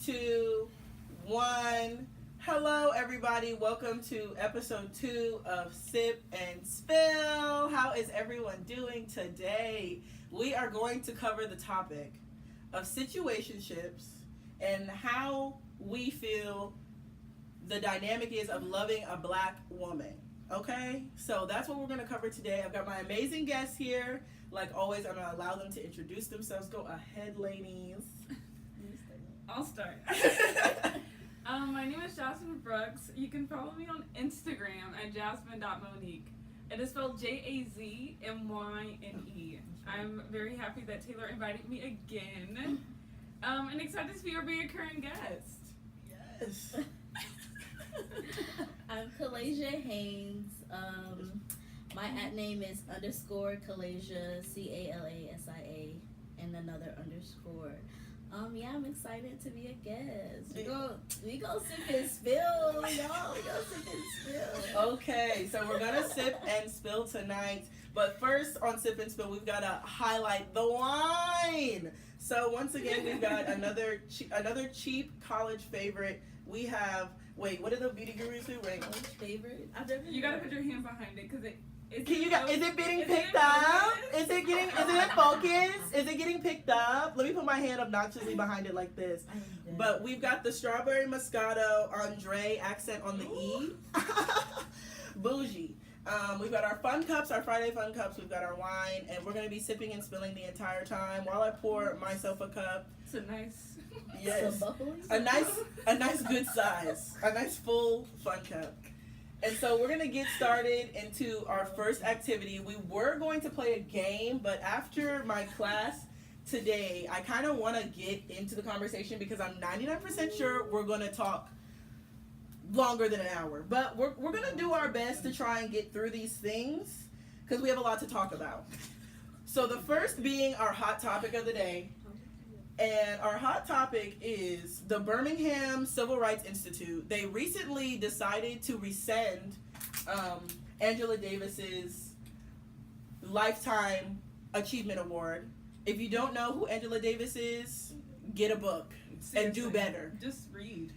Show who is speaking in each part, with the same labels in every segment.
Speaker 1: 2, 1. Hello, everybody. Welcome to episode 2 of Sip and Spill. How is everyone doing today? We are going to cover the topic of situationships and how we feel the dynamic is of loving a black woman. Okay? So that's what we're going to cover today. I've got my amazing guests here. Like always, I'm going to allow them to introduce themselves. Go ahead, ladies.
Speaker 2: I'll start. My name is Jazmyne Brooks. You can follow me on Instagram at jazmyne.monique. It is spelled Jazmyne. I'm very happy that Taylor invited me again. And excited to be a reoccurring guest.
Speaker 1: Yes.
Speaker 3: I'm Calasia Haynes. My @ name is _Calasia, Calasia, and another underscore. I'm excited to be a guest. We go sip and spill, y'all. We go sip and spill.
Speaker 1: Okay, so we're gonna sip and spill tonight. But first on Sip and Spill, we've gotta highlight the wine. So once again, we've got another cheap college favorite. We have what do the beauty gurus do? Right?
Speaker 3: College favorite.
Speaker 2: You gotta put your hand behind it because
Speaker 1: is it being picked up? Is it in focus? Is it getting picked up? Let me put my hand obnoxiously behind it like this. But we've got the strawberry Moscato Andre accent on the E. Bougie. We've got our fun cups, our Friday fun cups. We've got our wine, and we're gonna be sipping and spilling the entire time while I pour myself a cup.
Speaker 2: It's a nice.
Speaker 1: Yes. A nice good size. A nice full fun cup. And so we're going to get started into our first activity. We were going to play a game, but after my class today, I kind of want to get into the conversation because I'm 99% sure we're going to talk longer than an hour. But we're going to do our best to try and get through these things because we have a lot to talk about. So the first being our hot topic of the day. And our hot topic is the Birmingham Civil Rights Institute. They recently decided to rescind Angela Davis's Lifetime Achievement Award. If you don't know who Angela Davis is, get a book. Seriously, and do better.
Speaker 2: Just read.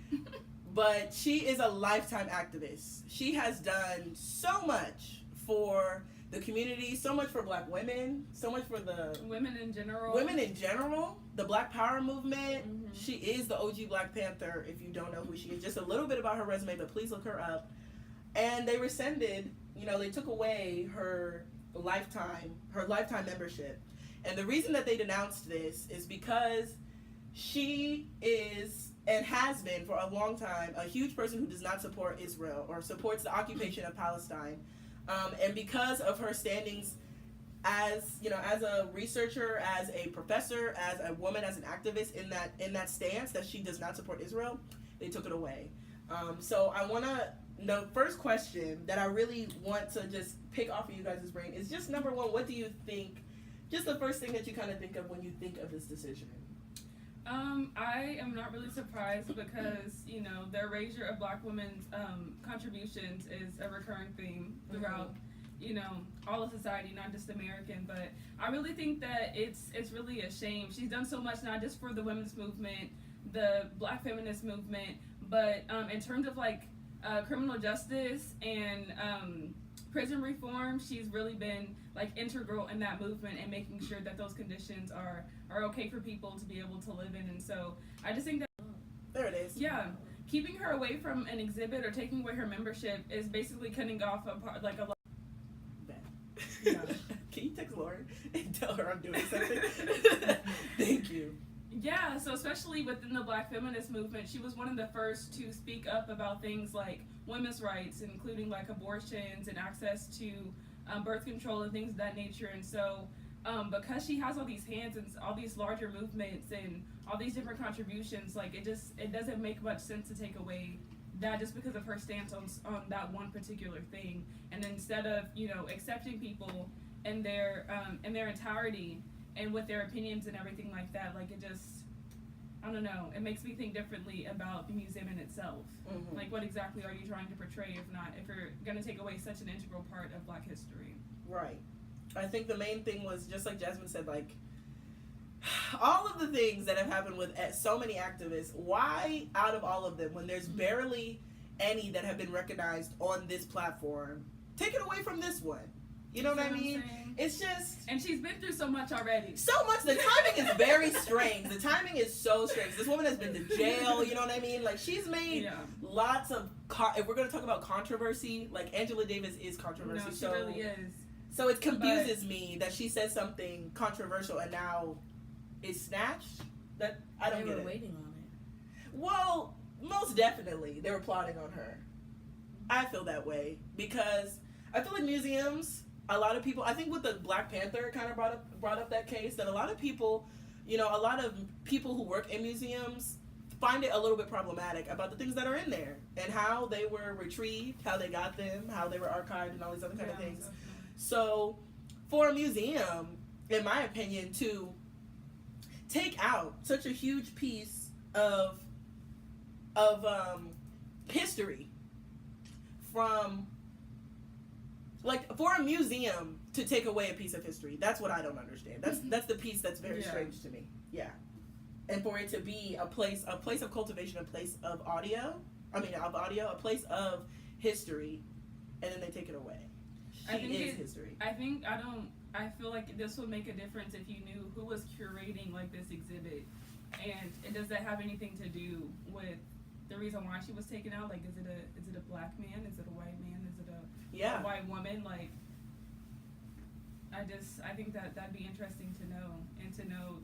Speaker 1: But she is a lifetime activist. She has done so much for the community, so much for black women, so much for the
Speaker 2: women in general,
Speaker 1: the Black Power movement.
Speaker 3: Mm-hmm.
Speaker 1: She is the OG Black Panther. If you don't know who she is, just a little bit about her resume, but please look her up. And they rescinded, they took away her lifetime membership. And the reason that they denounced this is because she is and has been for a long time a huge person who does not support Israel or supports the occupation of Palestine. And because of her standings as a researcher, as a professor, as a woman, as an activist in that stance that she does not support Israel, they took it away. So I want to know, first question that I really want to just pick off of you guys' brain is just number one, what do you think, just the first thing that you kind of think of when you think of this decision?
Speaker 2: I am not really surprised because, the erasure of black women's contributions is a recurring theme throughout, all of society, not just American. But I really think that it's really a shame. She's done so much, not just for the women's movement, the black feminist movement, but in terms of criminal justice and prison reform, she's really been integral in that movement and making sure that those conditions are okay for people to be able to live in. And so I just think that
Speaker 1: there it is.
Speaker 2: Yeah, keeping her away from an exhibit or taking away her membership is basically cutting off a part, a lot.
Speaker 1: Yeah. Can you text Lauren and tell her I'm doing something? Thank you.
Speaker 2: Yeah, so especially within the black feminist movement, she was one of the first to speak up about things like women's rights, including abortions and access to birth control and things of that nature. And so because she has all these hands and all these larger movements and all these different contributions, it doesn't make much sense to take away that just because of her stance on that one particular thing. And instead of accepting people in their entirety and with their opinions and everything like that, I don't know, it makes me think differently about the museum in itself. Mm-hmm. What exactly are you trying to portray if you're going to take away such an integral part of black history?
Speaker 1: Right. I think the main thing was, just like Jazmyne said, all of the things that have happened with so many activists, why out of all of them, when there's barely any that have been recognized on this platform, take it away from this one? You know what I mean? It's just...
Speaker 2: And she's been through so much already.
Speaker 1: So much. The timing is very strange. The timing is so strange. This woman has been to jail, you know what I mean? Like, she's made lots of... if we're going to talk about controversy, like, Angela Davis is controversy.
Speaker 2: No, she really is.
Speaker 1: So it confuses me that she said something controversial and now is snatched. That I don't get it.
Speaker 3: They were waiting on it.
Speaker 1: Well, most definitely. They were plotting on her. I feel that way. Because I feel like museums... A lot of people, I think with the Black Panther, kind of brought up that case, that a lot of people, you know, a lot of people who work in museums find it a little bit problematic about the things that are in there and how they were retrieved, how they got them, how they were archived, and all these other kind of things. So for a museum, in my opinion, to take out such a huge piece of history from... Like, for a museum to take away a piece of history, that's what I don't understand. That's the piece that's very strange to me. Yeah. And for it to be a place of cultivation, a place of audio, a place of history, and then they take it away. History.
Speaker 2: I feel like this would make a difference if you knew who was curating, like, this exhibit. And does that have anything to do with the reason why she was taken out? Like, is it a black man? Is it a white man? Is it a white woman? Like, I think that'd be interesting to know, and to know,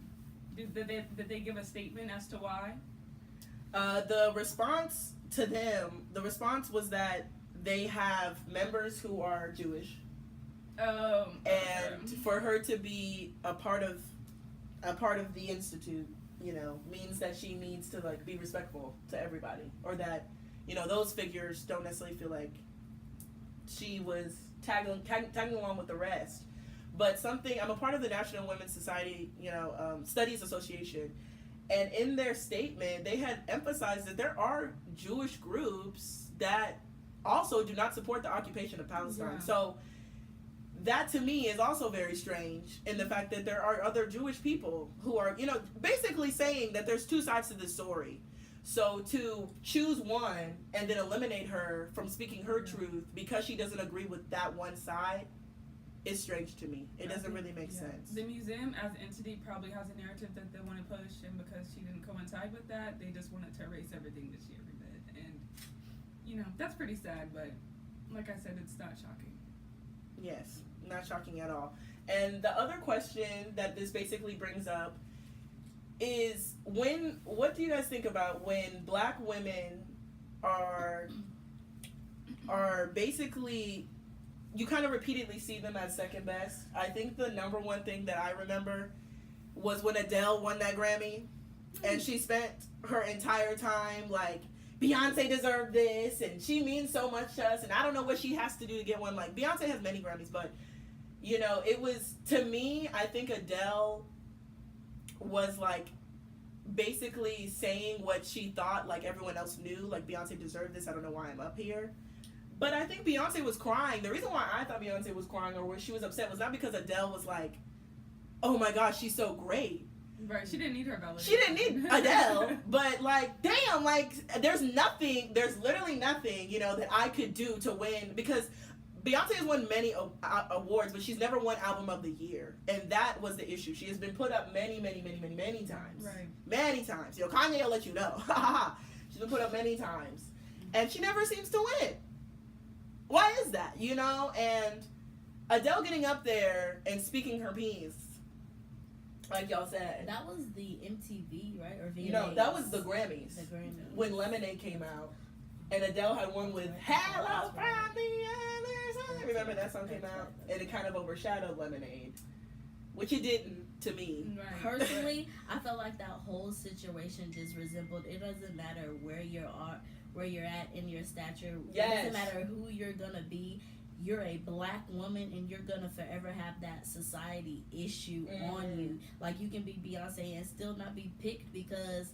Speaker 2: did they give a statement as to why?
Speaker 1: The response to them, was that they have members who are Jewish. And for her to be a part of the institute, you know, means that she needs to, like, be respectful to everybody, or that, you know, those figures don't necessarily feel like she was tagging along with the rest. But I'm a part of the National Women's Society, you know, Studies Association, and in their statement, they had emphasized that there are Jewish groups that also do not support the occupation of Palestine. Yeah. So that to me is also very strange, in the fact that there are other Jewish people who are, you know, basically saying that there's two sides to this story. So to choose one and then eliminate her from speaking her truth because she doesn't agree with that one side is strange to me. It doesn't really make sense.
Speaker 2: The museum as an entity probably has a narrative that they want to push, and because she didn't coincide with that, they just wanted to erase everything that she ever did. And, you know, that's pretty sad, but like I said, it's not shocking.
Speaker 1: Yes, not shocking at all. And the other question that this basically brings up is, what do you guys think about when black women are basically, you kind of repeatedly see them as second best? I think the number one thing that I remember was when Adele won that Grammy, and she spent her entire time like, Beyonce deserved this, and she means so much to us, and I don't know what she has to do to get one. Like, Beyonce has many Grammys, but, you know, it was, to me, I think Adele was, like, basically saying what she thought, like, everyone else knew. Like, Beyonce deserved this, I don't know why I'm up here. But I think Beyonce was crying. The reason why I thought Beyonce was crying, or where she was upset, was not because Adele was like, oh my gosh, she's so great.
Speaker 2: Right, she didn't need her validation.
Speaker 1: She didn't need Adele, but, like, damn, like, there's literally nothing, you know, that I could do to win, because Beyonce has won many awards, but she's never won Album of the Year, and that was the issue. She has been put up many times.
Speaker 2: Right. Many times.
Speaker 1: You know, Kanye will let you know. She's been put up many times, and she never seems to win. Why is that, you know? And Adele getting up there and speaking her piece, like y'all said.
Speaker 3: That was the MTV, right? Or VMAs?
Speaker 1: No, that was the Grammys.
Speaker 3: The Grammys.
Speaker 1: When Lemonade came out. And Adele had one with Hello from the Other Side. Remember that song came out? And it kind of overshadowed Lemonade. Which it didn't, to me.
Speaker 3: Right. Personally, I felt like that whole situation just resembled, it doesn't matter where you're at in your stature.
Speaker 1: Yes.
Speaker 3: It doesn't matter who you're gonna be. You're a black woman, and you're gonna forever have that society issue on you. Like, you can be Beyonce and still not be picked, because,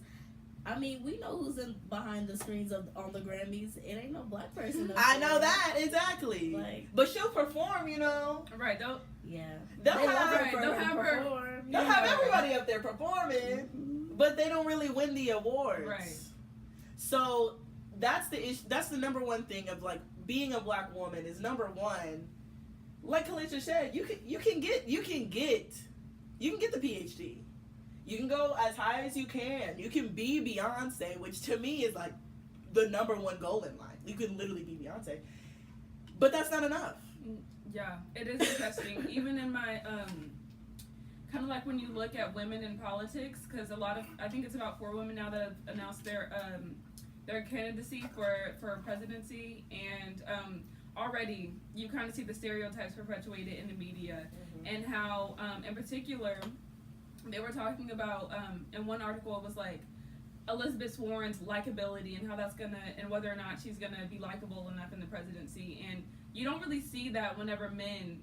Speaker 3: I mean, we know who's behind the screens on the Grammys. It ain't no black person.
Speaker 1: I know that, exactly.
Speaker 3: Like,
Speaker 1: but she'll perform, you know.
Speaker 2: Right,
Speaker 3: yeah.
Speaker 1: They'll have her. They'll have everybody up there performing, but they don't really win the awards.
Speaker 2: Right.
Speaker 1: So that's the issue. That's the number one thing of like being a black woman is number one. Like Calasia said, you can get the PhD. You can go as high as you can. You can be Beyonce, which to me is like the number one goal in life. You can literally be Beyonce, but that's not enough.
Speaker 2: Yeah, it is interesting. Even in my kind of like when you look at women in politics, because I think it's about 4 women now that have announced their candidacy for presidency, and already you kind of see the stereotypes perpetuated in the media, and how in particular they were talking about in one article it was like Elizabeth Warren's likability and how that's gonna, and whether or not she's gonna be likable enough in the presidency. And you don't really see that whenever men,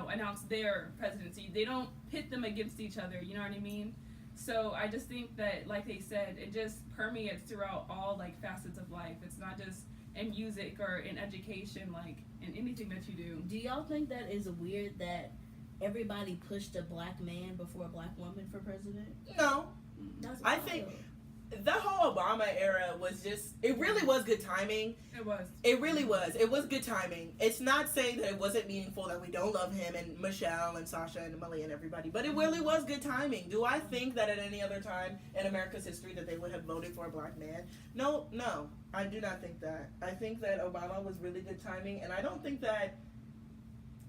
Speaker 2: announce their presidency. They don't pit them against each other, you know what I mean? So I just think that, like they said, it just permeates throughout all like facets of life. It's not just in music or in education, like in anything that you do.
Speaker 3: Do y'all think that is weird that everybody pushed a black man before a black woman for president?
Speaker 1: No.
Speaker 3: That's
Speaker 1: I
Speaker 3: wild.
Speaker 1: think the whole Obama era was it really was good timing.
Speaker 2: It was.
Speaker 1: It really was. It was good timing. It's not saying that it wasn't meaningful, that we don't love him and Michelle and Sasha and Emily and everybody, but it really was good timing. Do I think that at any other time in America's history that they would have voted for a black man? No, I do not think that. I think that Obama was really good timing, and I don't think that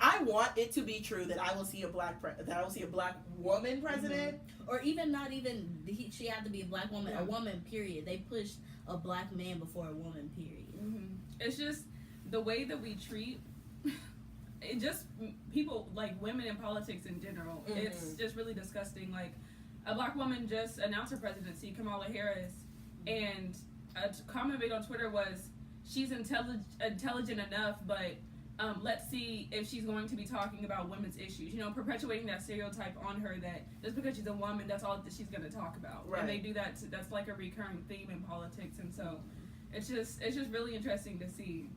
Speaker 1: I want it to be true that I will see a black woman president,
Speaker 3: or even not even she had to be a black woman, a woman. Period. They pushed a black man before a woman. Period.
Speaker 2: It's just the way that we treat it. Just people like women in politics in general. It's just really disgusting. Like a black woman just announced her presidency, Kamala Harris, and a comment made on Twitter was, "She's intelligent enough, but." Let's see if she's going to be talking about women's issues, perpetuating that stereotype on her that just because she's a woman, that's all that she's going to talk about. Right. And they do that. That's like a recurring theme in politics. And so it's just really interesting to see.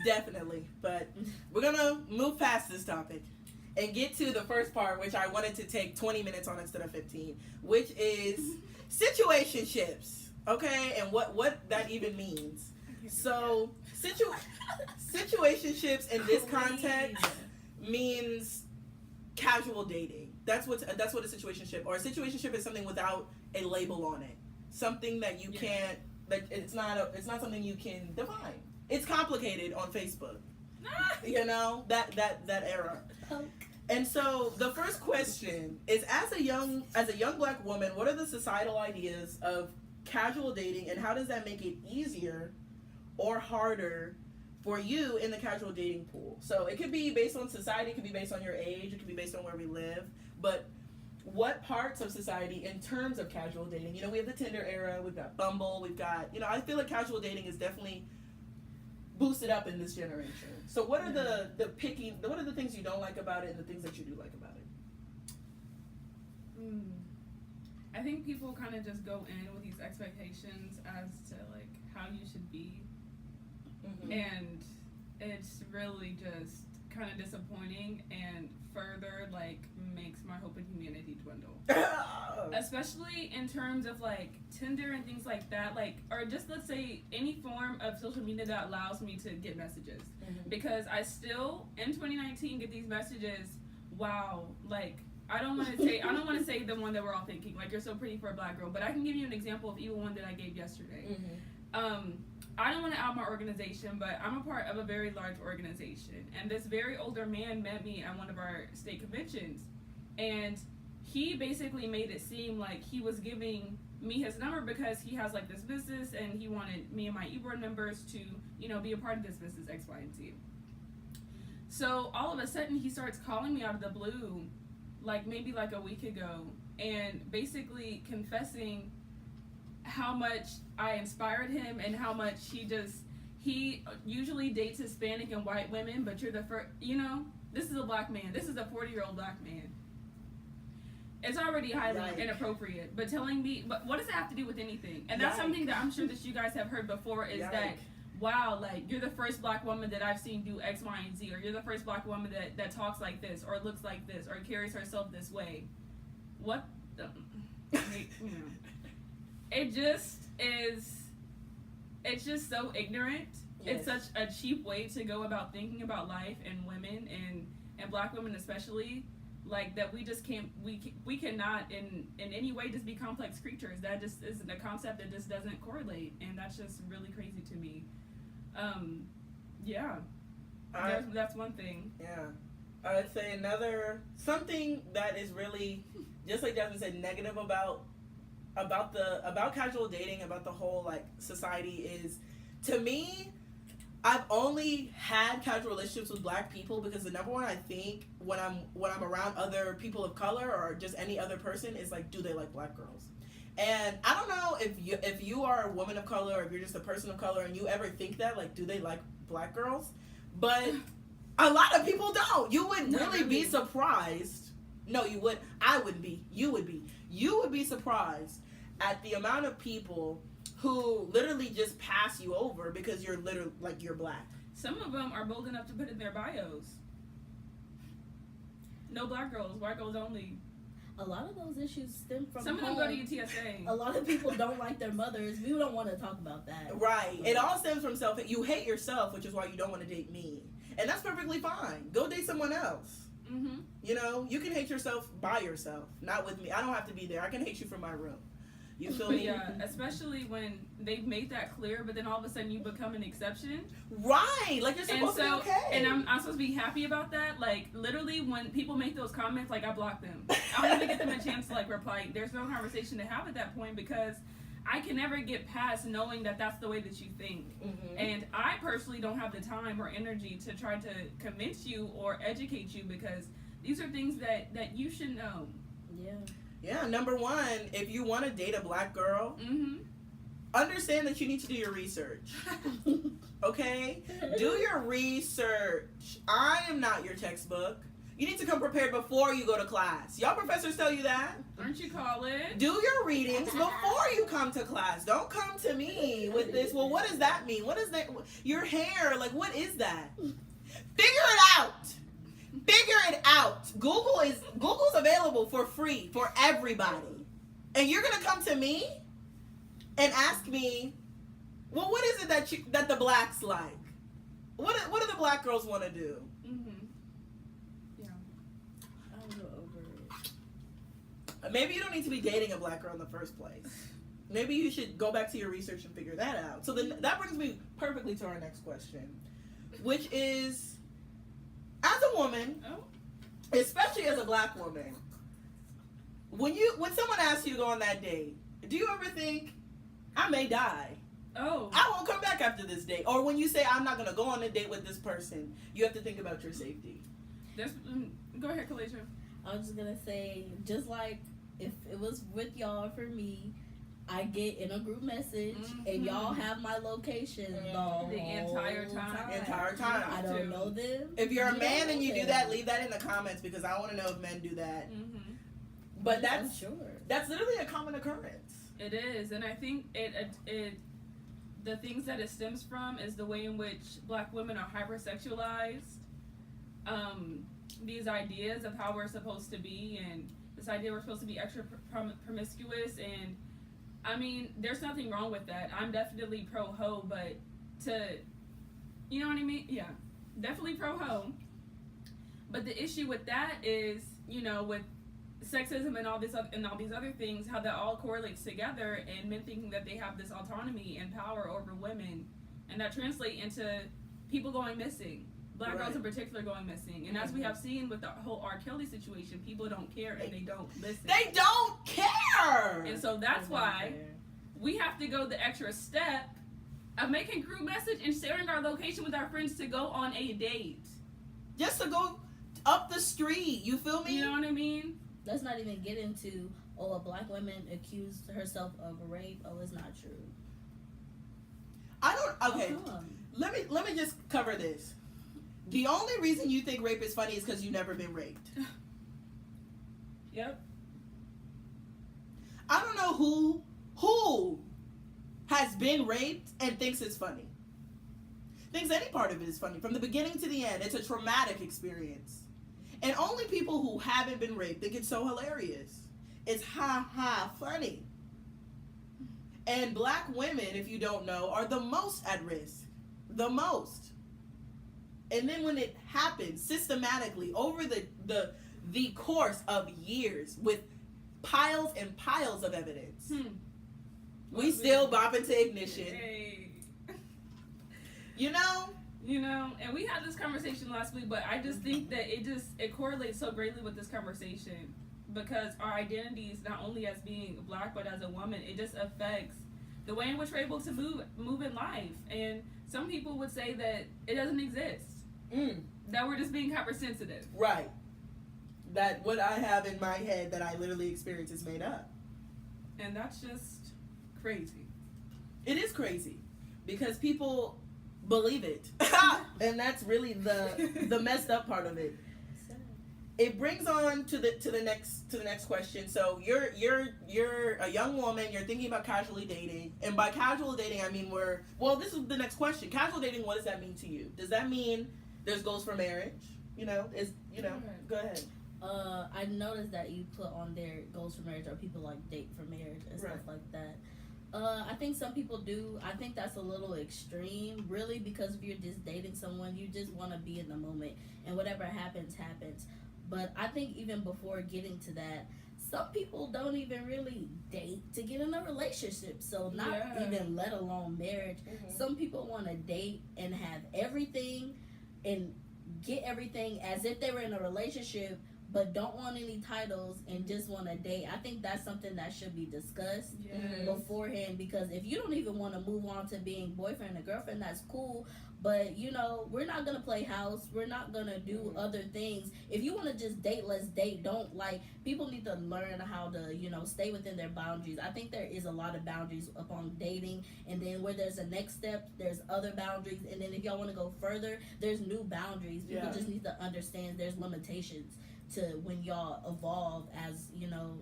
Speaker 1: Definitely. But we're going to move past this topic and get to the first part, which I wanted to take 20 minutes on instead of 15, which is situationships. Okay. And what that even means. So situationships in this context means casual dating. That's what a situationship, or a situationship is something without a label on it. Something that you can't, like it's not something you can define. It's complicated on Facebook. That era. And so the first question is, as a young black woman, what are the societal ideas of casual dating, and how does that make it easier or harder for you in the casual dating pool? So it could be based on society, it could be based on your age, it could be based on where we live, but what parts of society in terms of casual dating? We have the Tinder era, we've got Bumble, we've got, I feel like casual dating is definitely boosted up in this generation. So what are what are the things you don't like about it and the things that you do like about it?
Speaker 2: I think people kind of just go in with these expectations as to like how you should be. And it's really just kind of disappointing and further like makes my hope in humanity dwindle. Especially in terms of like Tinder and things like that, like, or just let's say any form of social media that allows me to get messages. Because I still in 2019 get these messages. Wow, like I don't want to say the one that we're all thinking like you're so pretty for a black girl, but I can give you an example of even one that I gave yesterday. I don't want to out my organization, but I'm a part of a very large organization. And this very older man met me at one of our state conventions. And he basically made it seem like he was giving me his number because he has like this business and he wanted me and my e-board members to, be a part of this business, X, Y, and Z. So all of a sudden he starts calling me out of the blue, like maybe like a week ago, and basically confessing how much I inspired him and how much he usually dates Hispanic and white women, but you're the first, this is a black man. This is a 40-year-old black man. It's already highly inappropriate, but telling me, but what does it have to do with anything? And that's something that I'm sure that you guys have heard before is that wow, like, you're the first black woman that I've seen do X, Y, and Z, or you're the first black woman that talks like this, or looks like this, or carries herself this way. What the, you know, it just is, it's just so ignorant.
Speaker 3: Yes.
Speaker 2: It's such a cheap way to go about thinking about life and women, and black women especially, like, that we just can't, we cannot in any way just be complex creatures. That just isn't a concept that just doesn't correlate, and that's just really crazy to me. Yeah, that's one thing.
Speaker 1: Yeah, I'd say something that is really, just like Jazmyne said, negative about casual dating, about the whole, like, society is, to me, I've only had casual relationships with black people because the number one, I think, when I'm around other people of color or just any other person is, like, do they like black girls? And I don't know if you are a woman of color or if you're just a person of color and you ever think that, like, do they like black girls? But a lot of people don't. You would really be surprised. No, you would. I would be. You would be. You would be surprised at the amount of people who literally just pass you over because you're literally, like, you're black.
Speaker 2: Some of them are bold enough to put in their bios, no black girls, white girls only.
Speaker 3: A lot of those issues stem from
Speaker 2: Some of them go to UTSA.
Speaker 3: A lot of people don't like their mothers. We don't want to talk about that.
Speaker 1: Right. It all stems from self. You hate yourself, which is why you don't want to date me. And that's perfectly fine. Go date someone else.
Speaker 2: Mm-hmm.
Speaker 1: You know, you can hate yourself by yourself, not with me. I don't have to be there. I can hate you from my room. You feel me?
Speaker 2: Yeah, especially when they've made that clear, but then all of a sudden you become an exception.
Speaker 1: Right, like you're supposed to be okay.
Speaker 2: And I'm supposed to be happy about that. Like, literally, when people make those comments, like, I block them. I don't even get them a chance to, like, reply. There's no conversation to have at that point because I can never get past knowing that that's the way that you think.
Speaker 1: Mm-hmm.
Speaker 2: And I personally don't have the time or energy to try to convince you or educate you because these are things that you should know.
Speaker 3: Yeah.
Speaker 1: Yeah, number one, if you want to date a black girl,
Speaker 2: Mm-hmm.
Speaker 1: understand that you need to do your research. Okay? Do your research. I am not your textbook. You need to come prepared before you go to class. Y'all professors tell you that.
Speaker 2: Aren't you college?
Speaker 1: Do your readings before you come to class. Don't come to me with this, well, what does that mean? What is that? Your hair, like, what is that? Figure it out. Figure it out. Google's available for free for everybody. And you're gonna come to me and ask me, well, what is it that the blacks like? What do the black girls want to do?
Speaker 2: Mm-hmm. Yeah.
Speaker 3: I'll go over it.
Speaker 1: Maybe you don't need to be dating a black girl in the first place. Maybe you should go back to your research and figure that out. So then that brings me perfectly to our next question, which is, as a woman, especially as a black woman, when someone asks you to go on that date, do you ever think, I may die?
Speaker 2: Oh.
Speaker 1: I won't come back after this date. Or when you say, I'm not going to go on a date with this person, you have to think about your safety.
Speaker 2: Go ahead, Calasia.
Speaker 3: I was just going to say, just like if it was with y'all for me, I get in a group message and y'all have my location
Speaker 2: the entire time.
Speaker 3: I don't know them.
Speaker 1: If you're a man and you do that, leave that in the comments because I want to know if men do that.
Speaker 2: Mm-hmm.
Speaker 1: But that's
Speaker 3: sure.
Speaker 1: That's literally a common occurrence.
Speaker 2: It is, and I think it the things that it stems from is the way in which black women are hypersexualized. These ideas of how we're supposed to be, and this idea we're supposed to be extra promiscuous, and I mean, there's nothing wrong with that. I'm definitely pro-ho, but you know what I mean? Yeah, definitely pro-ho. But the issue with that is, you know, with sexism and all these other things, how that all correlates together, and men thinking that they have this autonomy and power over women, and that translates into people going missing. Black girls in particular going missing. And as we have seen with the whole R. Kelly situation, people don't care and they don't listen.
Speaker 1: They don't care!
Speaker 2: And so that's why we have to go the extra step of making group message and sharing our location with our friends to go on a date.
Speaker 1: Just to go up the street, you feel me?
Speaker 2: You know what I mean?
Speaker 3: Let's not even get into, a black woman accused herself of rape. Oh, it's not true.
Speaker 1: Okay. Let me just cover this. The only reason you think rape is funny is because you've never been raped.
Speaker 2: Yep.
Speaker 1: I don't know who has been raped and thinks it's funny. thinks any part of it is funny. From the beginning to the end, it's a traumatic experience. And only people who haven't been raped think it's so hilarious. It's funny. And black women, if you don't know, are the most at risk. The most. And then when it happens systematically over the course of years with piles and piles of evidence, we still bop into ignition.
Speaker 2: Hey.
Speaker 1: You know,
Speaker 2: and we had this conversation last week, but I just think that it correlates so greatly with this conversation because our identities, not only as being black but as a woman, it just affects the way in which we're able to move in life. And some people would say that it doesn't exist, that we're just being hypersensitive.
Speaker 1: Right. That what I have in my head that I literally experience is made up.
Speaker 2: And that's just crazy.
Speaker 1: It is crazy because people believe it. And that's really the messed up part of it. It brings on to the next question. So you're a young woman, you're thinking about casually dating. And by casual dating I mean this is the next question. Casual dating, what does that mean to you? Does that mean there's goals for marriage? Go ahead.
Speaker 3: I noticed that you put on there goals for marriage or people like date for marriage and stuff like that. I think some people do. I think that's a little extreme, really, because if you're just dating someone, you just want to be in the moment, and whatever happens, happens. But I think even before getting to that, some people don't even really date to get in a relationship, so not even let alone marriage. Some people want to date and have everything and get everything as if they were in a relationship, but don't want any titles and just want to date. I think that's something that should be discussed beforehand, because if you don't even want to move on to being boyfriend and girlfriend, that's cool, but we're not gonna play house, we're not gonna do other things. If you want to just date, let's date. Don't people need to learn how to stay within their boundaries. I think there is a lot of boundaries upon dating, and then where there's a next step, there's other boundaries, and then if y'all want to go further, there's new boundaries. People just need to understand there's limitations to when y'all evolve, as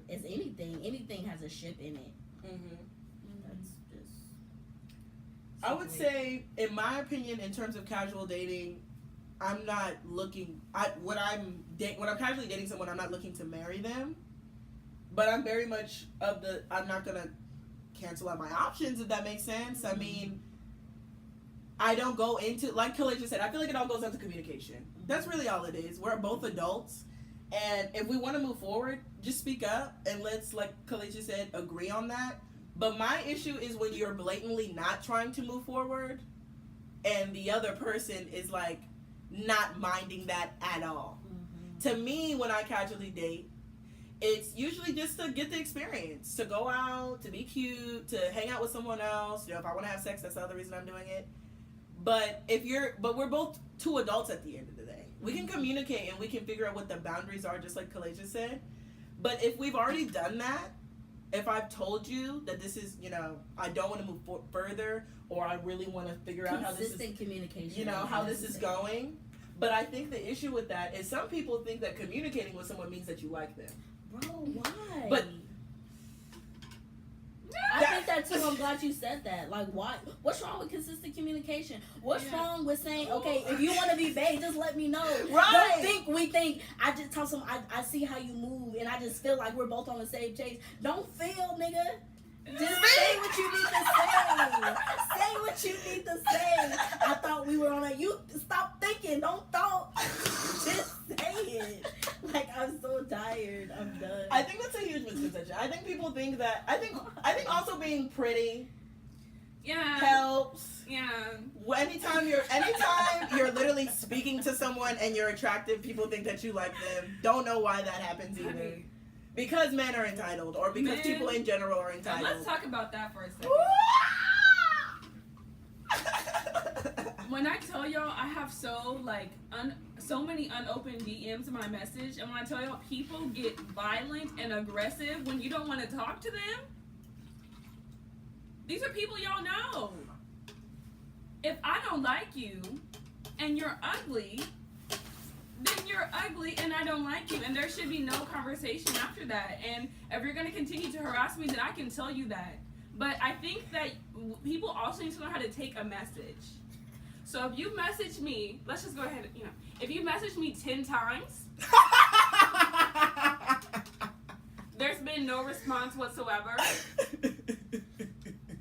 Speaker 3: as anything has a ship in it. That's just
Speaker 1: I would say, in my opinion, in terms of casual dating, I'm not looking when I'm casually dating someone, I'm not looking to marry them, but I'm very much I'm not gonna cancel out my options, if that makes sense. I mean, I don't go into, like Calasia said, I feel like it all goes down to communication. That's really all it is. We're both adults. And if we want to move forward, just speak up and let's, like Calasia said, agree on that. But my issue is when you're blatantly not trying to move forward and the other person is not minding that at all. To me, when I casually date, it's usually just to get the experience, to go out, to be cute, to hang out with someone else. If I want to have sex, that's the other reason I'm doing it. But we're both two adults at the end of the day. We can communicate and we can figure out what the boundaries are, just like Calasia said. But if we've already done that, if I've told you that this is, I don't want to move further, or I really want to figure out how this is,
Speaker 3: consistent communication,
Speaker 1: how this is going. But I think the issue with that is some people think that communicating with someone means that you like them.
Speaker 3: Bro, why?
Speaker 1: But
Speaker 3: I think that too. I'm glad you said that. Why? What's wrong with consistent communication? What's wrong with saying, okay, if you want to be bae, just let me know.
Speaker 1: Right.
Speaker 3: Don't think I just tell some. I see how you move, and I just feel like we're both on the same page. Don't feel, nigga. Just say what you need to say. Say what you need to say. I thought we were on a. You stop thinking. Don't thought. Just say it. I'm so tired. I'm done.
Speaker 1: I think that's a huge misconception. I think people think that. I think also being pretty helps.
Speaker 2: Yeah.
Speaker 1: Anytime you're literally speaking to someone and you're attractive, people think that you like them. Don't know why that happens either. Because men are entitled, or because people in general are entitled.
Speaker 2: Let's talk about that for a second. When I tell y'all, I have so many unopened DMs in my message, and when I tell y'all, people get violent and aggressive when you don't want to talk to them. These are people y'all know. If I don't like you and you're ugly, then you're ugly and I don't like you, and there should be no conversation after that. And if you're going to continue to harass me, then I can tell you that. But I think that people also need to know how to take a message. So if you message me, let's just go ahead, if you message me 10 times, there's been no response whatsoever.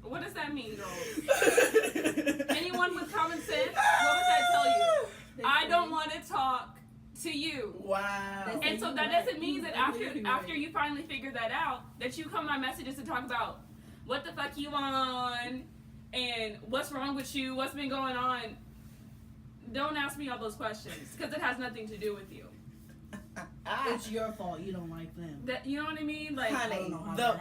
Speaker 2: What does that mean, girls? Anyone with common sense? What would that tell you? I don't want to talk to you.
Speaker 1: Wow.
Speaker 2: And so that doesn't mean that after you finally figure that out, that you come my messages to talk about what the fuck you on and what's wrong with you, what's been going on. Don't ask me all those questions because it has nothing to do with you.
Speaker 3: It's your fault you don't like them.
Speaker 2: That, you know what I mean? Like,
Speaker 1: honey,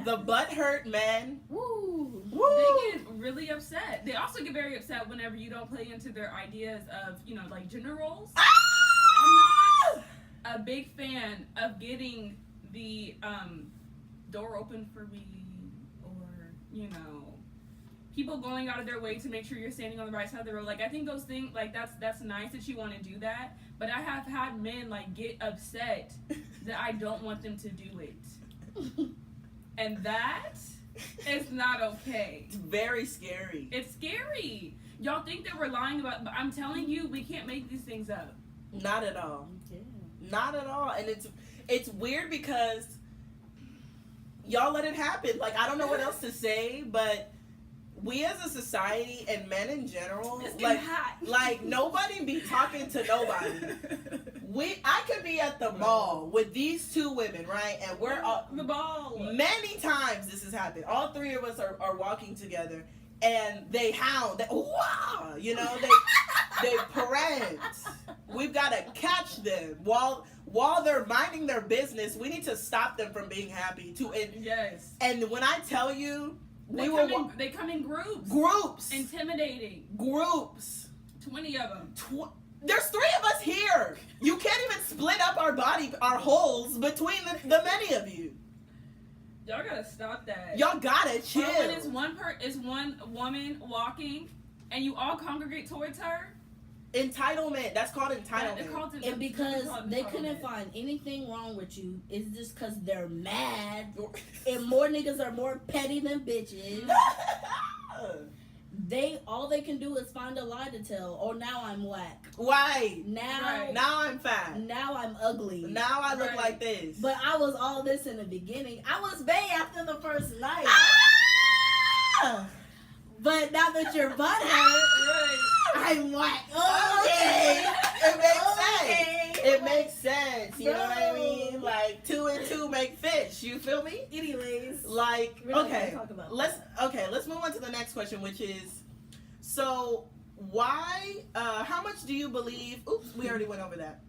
Speaker 1: the butt hurt men.
Speaker 3: Woo.
Speaker 2: They get really upset. They also get very upset whenever you don't play into their ideas of, like gender roles. I'm not a big fan of getting the door open for me, or people going out of their way to make sure you're standing on the right side of the road. Like, I think those things, like, that's nice that you want to do that, but I have had men like get upset that I don't want them to do it, and that is not okay.
Speaker 1: It's very scary.
Speaker 2: It's scary. Y'all think that we're lying about, but I'm telling you, we can't make these things up.
Speaker 1: Not at all.
Speaker 3: Yeah.
Speaker 1: Not at all. And it's weird because y'all let it happen. Like, I don't know what else to say, but we as a society and men in general,
Speaker 2: It's getting hot.
Speaker 1: like nobody be talking to nobody. I could be at the mall with these two women, right? And we're all,
Speaker 2: the ball.
Speaker 1: many times this has happened. All three of us are walking together, and they hound. They parent. We've got to catch them while they're minding their business. We need to stop them from being happy too.
Speaker 2: Yes.
Speaker 1: And when I tell you,
Speaker 2: they come in groups.
Speaker 1: Groups.
Speaker 2: Intimidating.
Speaker 1: Groups.
Speaker 2: 20 of them.
Speaker 1: There's 3 of us here. You can't even split up our holes between the many of you.
Speaker 2: Y'all gotta stop that.
Speaker 1: Y'all gotta chill.
Speaker 2: Or when it's one woman walking, and you all congregate towards her.
Speaker 1: Entitlement. That's called entitlement.
Speaker 3: And because they couldn't find anything wrong with you, it's just because they're mad. And more niggas are more petty than bitches. All they can do is find a lie to tell. Oh, now I'm whack.
Speaker 1: Why?
Speaker 3: Now
Speaker 1: I'm fat.
Speaker 3: Now I'm ugly.
Speaker 1: Now I look like this.
Speaker 3: But I was all this in the beginning. I was bae after the first night. But now that your butt hurt, I'm whack.
Speaker 1: Okay. It makes sense. It makes sense. You know what I mean? Like 2 and 2 make fish. You feel me?
Speaker 3: Anyways.
Speaker 1: Like, okay. Let's move on to the next question, which is, so why, how much do you believe, oops, we already went over that.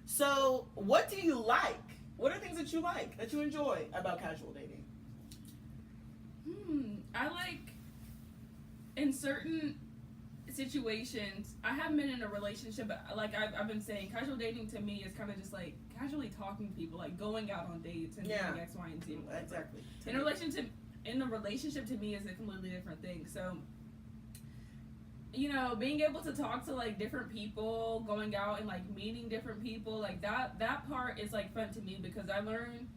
Speaker 1: So what do you like? What are things that you like, that you enjoy about casual dating?
Speaker 2: I like, in certain situations, I haven't been in a relationship, but like I've been saying, casual dating to me is kind of just like casually talking to people, like going out on dates and doing X, Y, and Z.
Speaker 1: Exactly.
Speaker 2: In a relationship to me is a completely different thing. So, being able to talk to like different people, going out and like meeting different people, like that part is like fun to me because I learn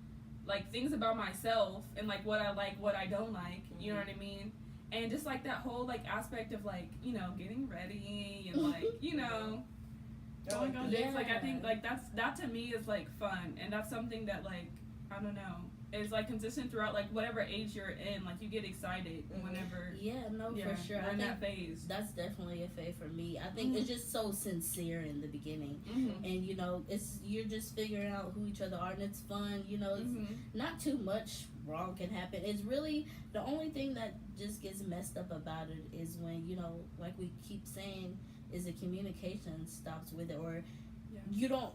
Speaker 2: like things about myself and like what I like, what I don't like. You know what I mean? And just like that whole like aspect of like, getting ready and like, going on dates. Like I think like that to me is like fun, and that's something that like, I don't know, is like consistent throughout like whatever age you're in. Like you get excited whenever
Speaker 3: for sure.
Speaker 2: we're in that phase.
Speaker 3: That's definitely a phase for me. I think it's just so sincere in the beginning, and you're just figuring out who each other are, and it's fun. It's not too much wrong can happen. It's really the only thing that just gets messed up about it is when like we keep saying, is the communication stops with it, or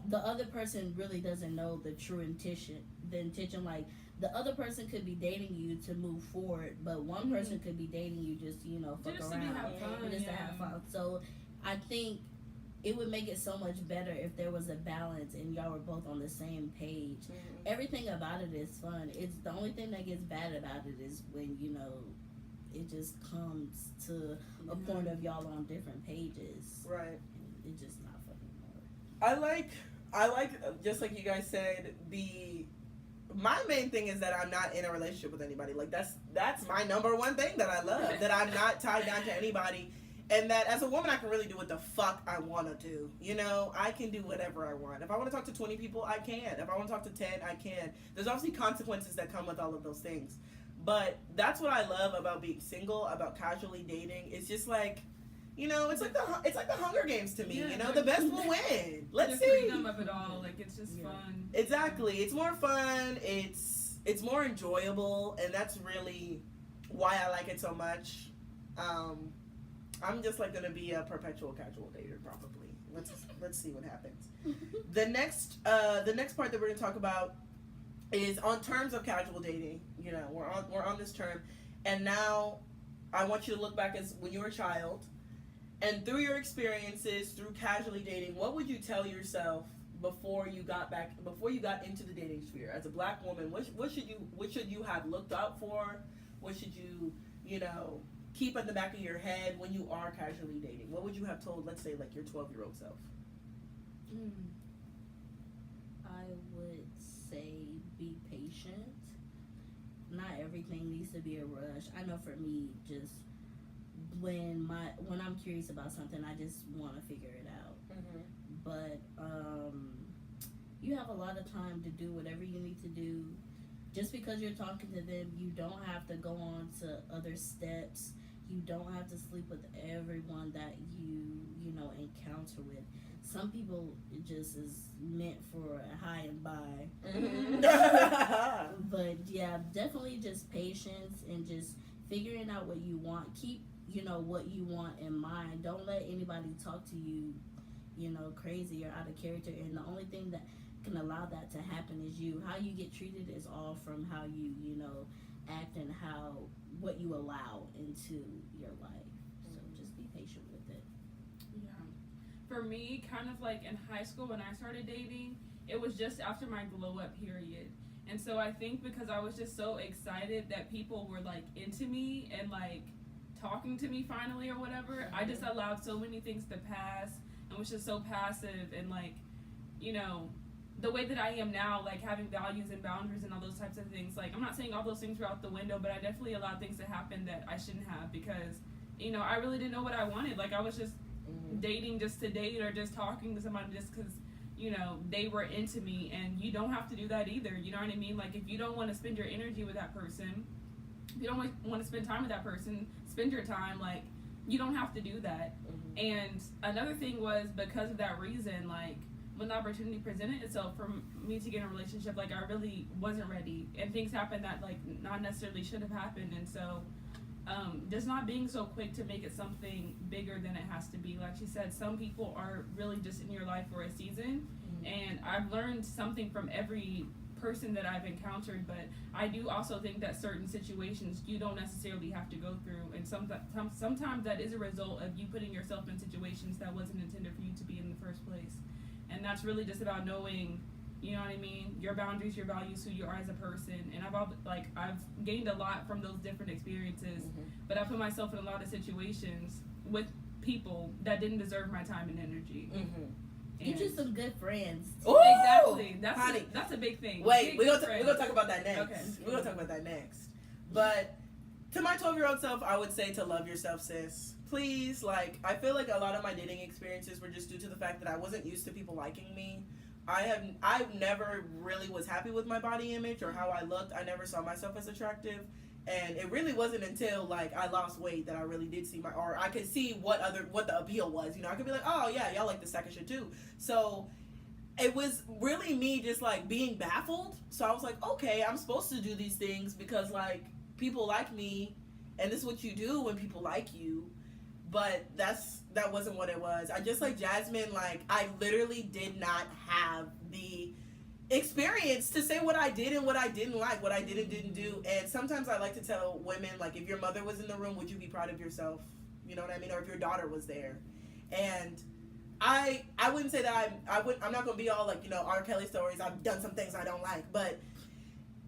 Speaker 3: the other person really doesn't know the true intention. Like the other person could be dating you to move forward, but one person could be dating you just fuck
Speaker 2: just
Speaker 3: around
Speaker 2: to
Speaker 3: have fun. So I think it would make it so much better if there was a balance and y'all were both on the same page. Everything about it is fun. It's the only thing that gets bad about it is when it just comes to a point of y'all on different pages.
Speaker 1: Right.
Speaker 3: And it's just not fun anymore.
Speaker 1: I like just like you guys said, my main thing is that I'm not in a relationship with anybody. Like that's my number one thing that I love, that I'm not tied down to anybody. And that as a woman, I can really do what the fuck I want to do. You know, I can do whatever I want. If I want to talk to 20 people, I can. If I want to talk to 10, I can. There's obviously consequences that come with all of those things. But that's what I love about being single, about casually dating. It's just like, you know, it's like the Hunger Games to me.
Speaker 2: Yeah,
Speaker 1: you know, the best will win. Let's
Speaker 2: the
Speaker 1: see.
Speaker 2: freedom of it all, like it's just fun.
Speaker 1: Exactly. It's more fun. It's more enjoyable, and that's really why I like it so much. I'm just like gonna be a perpetual casual dater probably. Let's see what happens. The next part that we're gonna talk about is on terms of casual dating. You know, we're on this term, and now I want you to look back as when you were a child, and through your experiences through casually dating, what would you tell yourself before you got into the dating sphere as a black woman? What should you have looked out for? What should you know, keep in the back of your head when you are casually dating? What would you have told, let's say, like your 12-year-old self?
Speaker 3: I would say be patient. Not everything needs to be a rush. I know for me, just when I'm curious about something, I just want to figure it out. But you have a lot of time to do whatever you need to do. Just because you're talking to them, you don't have to go on to other steps. You don't have to sleep with everyone that you know encounter with. Some people, it just is meant for a high and by. But yeah, definitely just patience and just figuring out what you want. Keep, you know, what you want in mind. Don't let anybody talk to you, you know, crazy or out of character. And the only thing that can allow that to happen is you. How you get treated is all from how you know, act and what you allow into your life. So just be patient with it.
Speaker 2: Yeah. For me, kind of like in high school when I started dating, it was just after my glow up period. And so I think because I was just so excited that people were like into me and like talking to me finally or whatever, I just allowed so many things to pass and was just so passive and like, you know, the way that I am now, like having values and boundaries and all those types of things, like I'm not saying all those things were out the window, but I definitely allowed things to happen that I shouldn't have because, you know, I really didn't know what I wanted. Like I was just dating just to date or just talking to somebody just because, you know, they were into me, and you don't have to do that either. You know what I mean? Like if you don't want to spend your energy with that person, if you don't want to spend time with that person, spend your time. Like you don't have to do that. And another thing was because of that reason, like when the opportunity presented itself for me to get in a relationship, like I really wasn't ready, and things happened that like not necessarily should have happened. And so just not being so quick to make it something bigger than it has to be. Like she said, some people are really just in your life for a season, and I've learned something from every person that I've encountered, but I do also think that certain situations you don't necessarily have to go through, and sometimes that is a result of you putting yourself in situations that wasn't intended for you to be in the first place. And that's really just about knowing, you know what I mean, your boundaries, your values, who you are as a person. And I've gained a lot from those different experiences, but I put myself in a lot of situations with people that didn't deserve my time and energy.
Speaker 3: Get you some good friends.
Speaker 1: Ooh,
Speaker 2: exactly. That's a big thing.
Speaker 1: Wait, we're gonna talk about that next.
Speaker 2: Okay.
Speaker 1: We're gonna talk about that next. But to my 12-year-old self, I would say to love yourself, sis. Please, like, I feel like a lot of my dating experiences were just due to the fact that I wasn't used to people liking me. I never really was happy with my body image or how I looked. I never saw myself as attractive. And it really wasn't until like I lost weight that I really did see or I could see what the appeal was. You know, I could be like, oh yeah, y'all like this second shit too. So it was really me just like being baffled. So I was like, okay, I'm supposed to do these things because like people like me, and this is what you do when people like you. But that wasn't what it was. I just like Jazmyne, like I literally did not have the experience to say what I did and what I didn't like, what I did and didn't do. And sometimes I like to tell women, like, if your mother was in the room, would you be proud of yourself? You know what I mean? Or if your daughter was there. And I wouldn't say that I'm not gonna be all like, you know, R. Kelly stories. I've done some things I don't like, but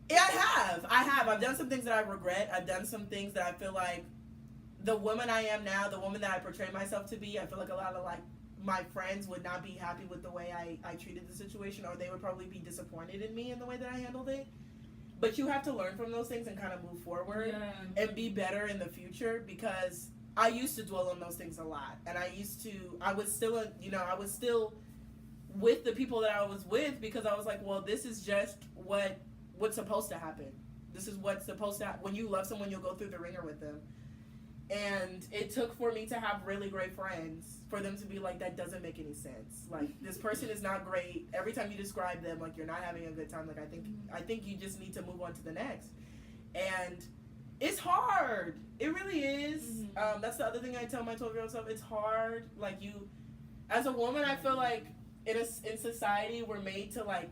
Speaker 1: yeah, I've done some things that I regret. I've done some things that I feel like the woman I am now, the woman that I portray myself to be, I feel like a lot of like my friends would not be happy with the way I treated the situation, or they would probably be disappointed in me in the way that I handled it. But you have to learn from those things and kind of move forward and be better in the future, because I used to dwell on those things a lot, and I was still with the people that I was with because I was like, well, this is just what's supposed to happen. This is what's supposed to happen. When you love someone, you'll go through the ringer with them. And it took for me to have really great friends for them to be like, that doesn't make any sense. Like, this person is not great. Every time you describe them, like, you're not having a good time. Like, I think you just need to move on to the next. And it's hard. It really is.
Speaker 2: Mm-hmm.
Speaker 1: That's the other thing I tell my 12-year-old self. It's hard. Like, you, as a woman, I feel like in society, we're made to, like,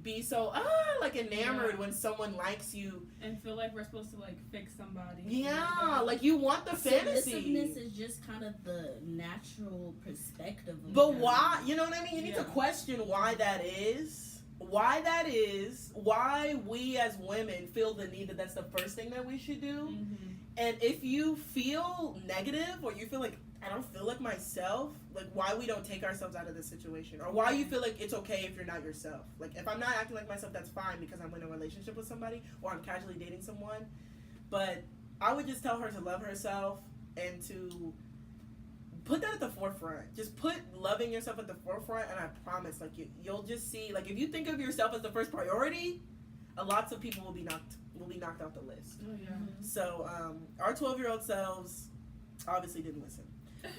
Speaker 1: be so like enamored when someone likes you
Speaker 2: and feel like we're supposed to like fix somebody.
Speaker 1: Yeah, like you want the fantasy.
Speaker 3: Submissiveness is just kind of the natural perspective of
Speaker 1: but why, you know what I mean? You need to question why that is, why we as women feel the need that that's the first thing that we should do. And if you feel negative or you feel like I don't feel like myself, like why we don't take ourselves out of this situation, or why you feel like it's okay if you're not yourself. Like if I'm not acting like myself, that's fine because I'm in a relationship with somebody or I'm casually dating someone. But I would just tell her to love herself and to put that at the forefront. Just put loving yourself at the forefront, and I promise, like you'll just see, like if you think of yourself as the first priority, lots of people will be knocked off the list.
Speaker 2: Oh, yeah.
Speaker 1: So our 12-year-old selves obviously didn't listen.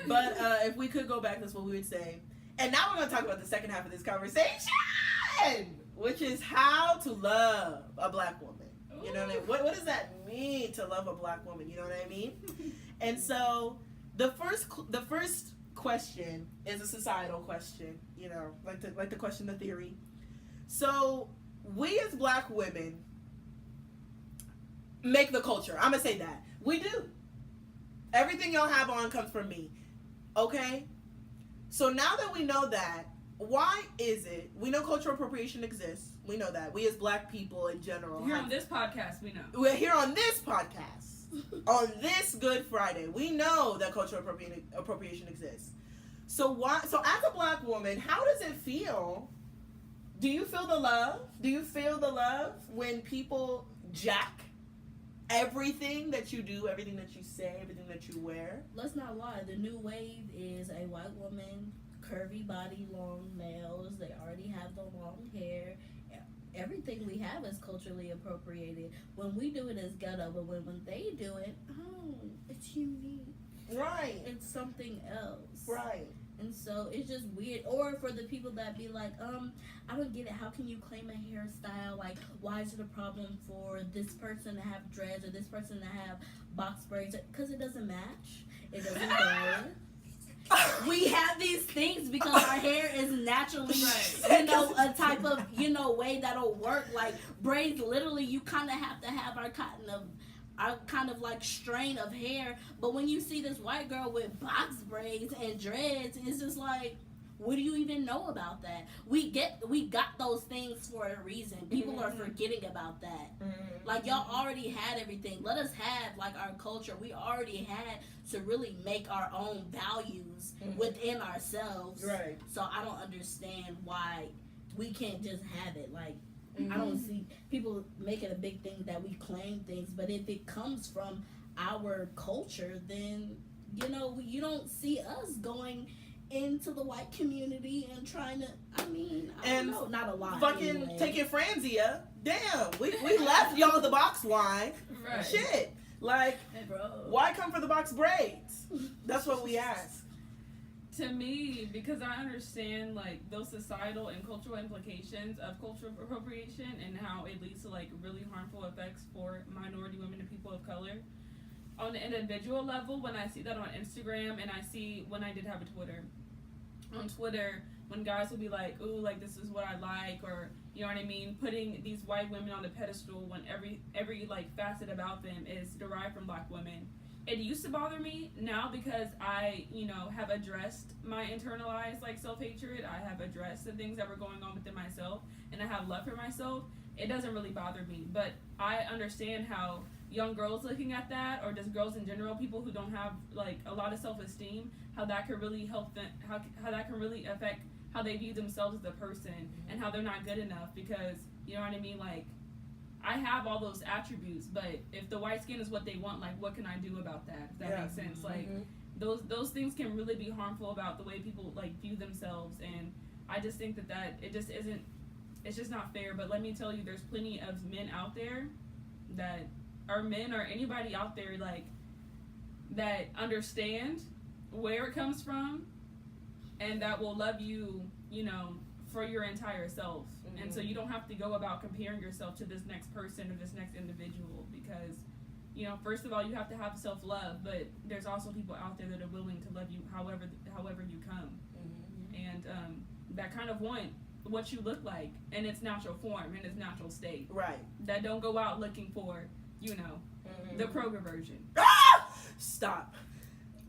Speaker 1: But if we could go back, that's what we would say. And now we're going to talk about the second half of this conversation, which is how to love a black woman. You know what I mean? What does that mean to love a black woman? You know what I mean? And so the first question is a societal question, you know, like the question, the theory. So we as black women make the culture. I'm going to say that. We do. Everything y'all have on comes from me. Okay? So now that we know that, why is it? We know cultural appropriation exists. We know that. We as black people in general.
Speaker 2: Here on this podcast, we know.
Speaker 1: We're here on this podcast. On this Good Friday. We know that cultural appropriation exists. So as a black woman, how does it feel? Do you feel the love? Do you feel the love when people jack everything that you do, everything that you say, everything that you wear?
Speaker 3: Let's not lie. The new wave is a white woman, curvy body, long nails. They already have the long hair. Everything we have is culturally appropriated. When we do it, it's ghetto. But when they do it, it's unique.
Speaker 1: Right.
Speaker 3: It's something else.
Speaker 1: Right.
Speaker 3: And so it's just weird. Or for the people that be like, I don't get it. How can you claim a hairstyle? Like, why is it a problem for this person to have dreads or this person to have box braids? Because it doesn't match. It doesn't go. We have these things because our hair is naturally, a type of, way that'll work. Like, braids, literally, you kind of have to have our kind of like strain of hair. But when you see this white girl with box braids and dreads, it's just like, what do you even know about that? We got those things for a reason. People are forgetting about that. Like, y'all already had everything. Let us have like our culture. We already had to really make our own values within ourselves.
Speaker 1: Right.
Speaker 3: So I don't understand why we can't just have it. Like, I don't see people making a big thing that we claim things, but if it comes from our culture, then, you don't see us going into the white community and trying to, I don't know, not a lot.
Speaker 1: Fucking
Speaker 3: anyway.
Speaker 1: taking Franzia. Damn, we left y'all the box wine.
Speaker 2: Right.
Speaker 1: Shit. Like,
Speaker 3: Bro.
Speaker 1: Why come for the box braids? That's what we ask.
Speaker 2: To me, because I understand like those societal and cultural implications of cultural appropriation and how it leads to like really harmful effects for minority women and people of color. On the individual level, when I see that on Instagram, and I see when I did have a Twitter, on Twitter, when guys will be like, ooh, like this is what I like, or you know what I mean, putting these white women on the pedestal when every like facet about them is derived from black women. It used to bother me. Now, because I, have addressed my internalized like self-hatred, I have addressed the things that were going on within myself, and I have love for myself, it doesn't really bother me. But I understand how young girls looking at that, or just girls in general, people who don't have like a lot of self-esteem, how that could really help them, how that can really affect how they view themselves as a person, and how they're not good enough, because, you know what I mean, like, I have all those attributes, but if the white skin is what they want, like, what can I do about that? If that makes sense. Like, those things can really be harmful about the way people, like, view themselves, and I just think that it just isn't, it's just not fair. But let me tell you, there's plenty of men out there that are men or anybody out there, like, that understand where it comes from and that will love you, you know, for your entire self. And so you don't have to go about comparing yourself to this next person or this next individual, because, you know, first of all, you have to have self-love, but there's also people out there that are willing to love you however you come. And that kind of want what you look like in its natural form, in its natural state.
Speaker 1: Right.
Speaker 2: That don't go out looking for, you know, the Kroger version.
Speaker 1: Stop.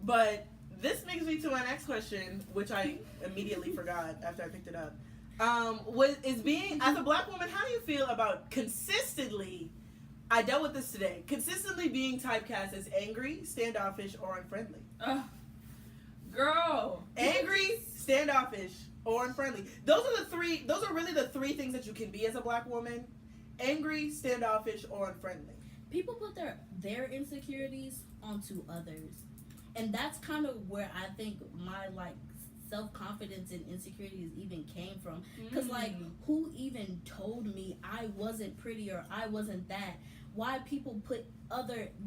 Speaker 1: But this makes me to my next question, which I immediately forgot after I picked it up. Is being, as a black woman, how do you feel about consistently, I dealt with this today, consistently being typecast as angry, standoffish, or unfriendly?
Speaker 2: Girl.
Speaker 1: Angry, standoffish, or unfriendly. Those are really the three things that you can be as a black woman. Angry, standoffish, or unfriendly.
Speaker 3: People put their insecurities onto others. And that's kind of where I think my, like, self-confidence and insecurities even came from. Because, like, who even told me I wasn't pretty or I wasn't that? Why people put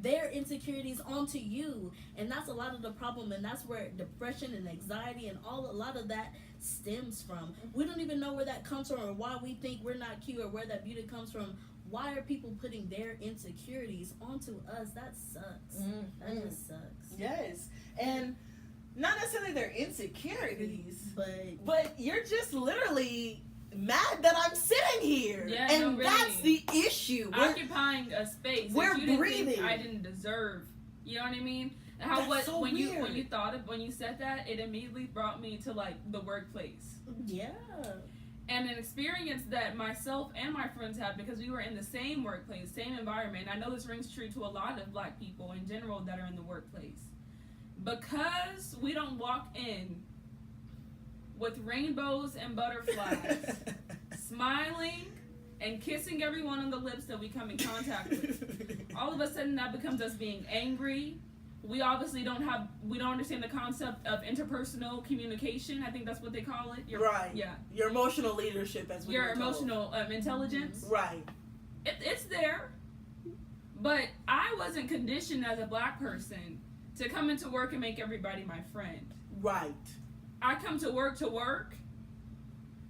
Speaker 3: their insecurities onto you? And that's a lot of the problem, and that's where depression and anxiety and a lot of that stems from. We don't even know where that comes from or why we think we're not cute or where that beauty comes from. Why are people putting their insecurities onto us? That sucks. That just sucks.
Speaker 1: Yes. And not necessarily their insecurities,
Speaker 3: but
Speaker 1: you're just literally mad that I'm sitting here.
Speaker 2: Yeah,
Speaker 1: and
Speaker 2: no, really.
Speaker 1: That's the issue.
Speaker 2: Occupying a space
Speaker 1: we're
Speaker 2: that you didn't
Speaker 1: breathing.
Speaker 2: think I didn't deserve. You know what I mean? When you said that, it immediately brought me to, like, the workplace.
Speaker 3: Yeah.
Speaker 2: And an experience that myself and my friends had, because we were in the same workplace, same environment. I know this rings true to a lot of black people in general that are in the workplace. Because we don't walk in with rainbows and butterflies, smiling and kissing everyone on the lips that we come in contact with. All of a sudden that becomes us being angry. We obviously don't understand the concept of interpersonal communication. I think that's what they call it.
Speaker 1: Right.
Speaker 2: Yeah.
Speaker 1: Your emotional leadership, as we
Speaker 2: Your
Speaker 1: were told.
Speaker 2: emotional intelligence.
Speaker 1: Right.
Speaker 2: It's there. But I wasn't conditioned as a black person to come into work and make everybody my friend.
Speaker 1: Right.
Speaker 2: I come to work,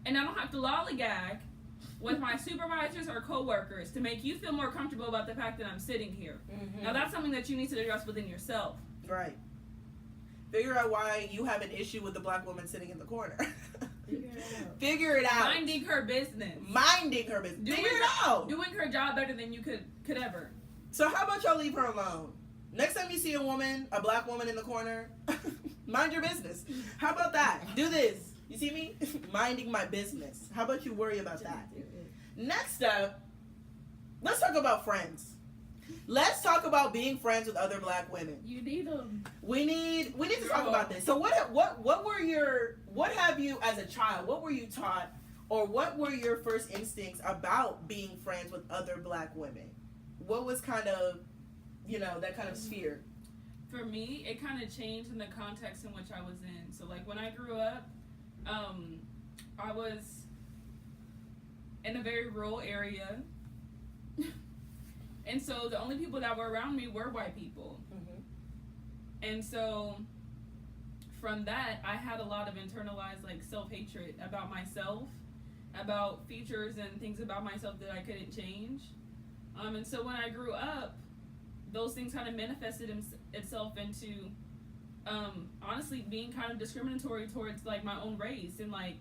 Speaker 2: and I don't have to lollygag with my supervisors or coworkers to make you feel more comfortable about the fact that I'm sitting here. Now that's something that you need to address within yourself.
Speaker 1: Right. Figure out why you have an issue with the black woman sitting in the corner. Figure it out.
Speaker 2: Minding her business.
Speaker 1: Figure it out.
Speaker 2: Doing her job better than you could ever.
Speaker 1: So how about y'all leave her alone? Next time you see a black woman in the corner, mind your business. How about that? Do this. You see me? Minding my business. How about you worry about that? Next up, let's talk about friends. Let's talk about being friends with other black women.
Speaker 3: You need them.
Speaker 1: We need to talk about this. So what have you as a child, what were you taught, or what were your first instincts about being friends with other black women? What was kind of, that kind of sphere?
Speaker 2: For me, it kind of changed in the context in which I was in. So, like, when I grew up, I was in a very rural area. And so the only people that were around me were white people. And so from that, I had a lot of internalized, like, self-hatred about myself, about features and things about myself that I couldn't change. And so when I grew up, those things kind of manifested itself into, honestly, being kind of discriminatory towards, like, my own race and, like,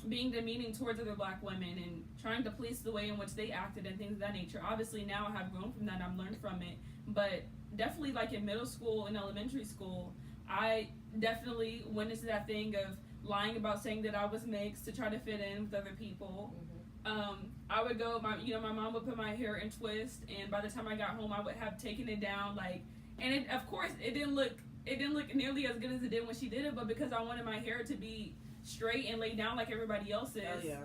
Speaker 2: being demeaning towards other black women and trying to police the way in which they acted and things of that nature. Obviously, now I have grown from that. I've learned from it. But definitely, like, in middle school and elementary school, I definitely went into that thing of lying about saying that I was mixed to try to fit in with other people. I would go, my mom would put my hair in twist, and by the time I got home, I would have taken it down, like, and it, of course, it didn't look nearly as good as it did when she did it, but because I wanted my hair to be straight and laid down like everybody else's.
Speaker 1: Oh, yeah.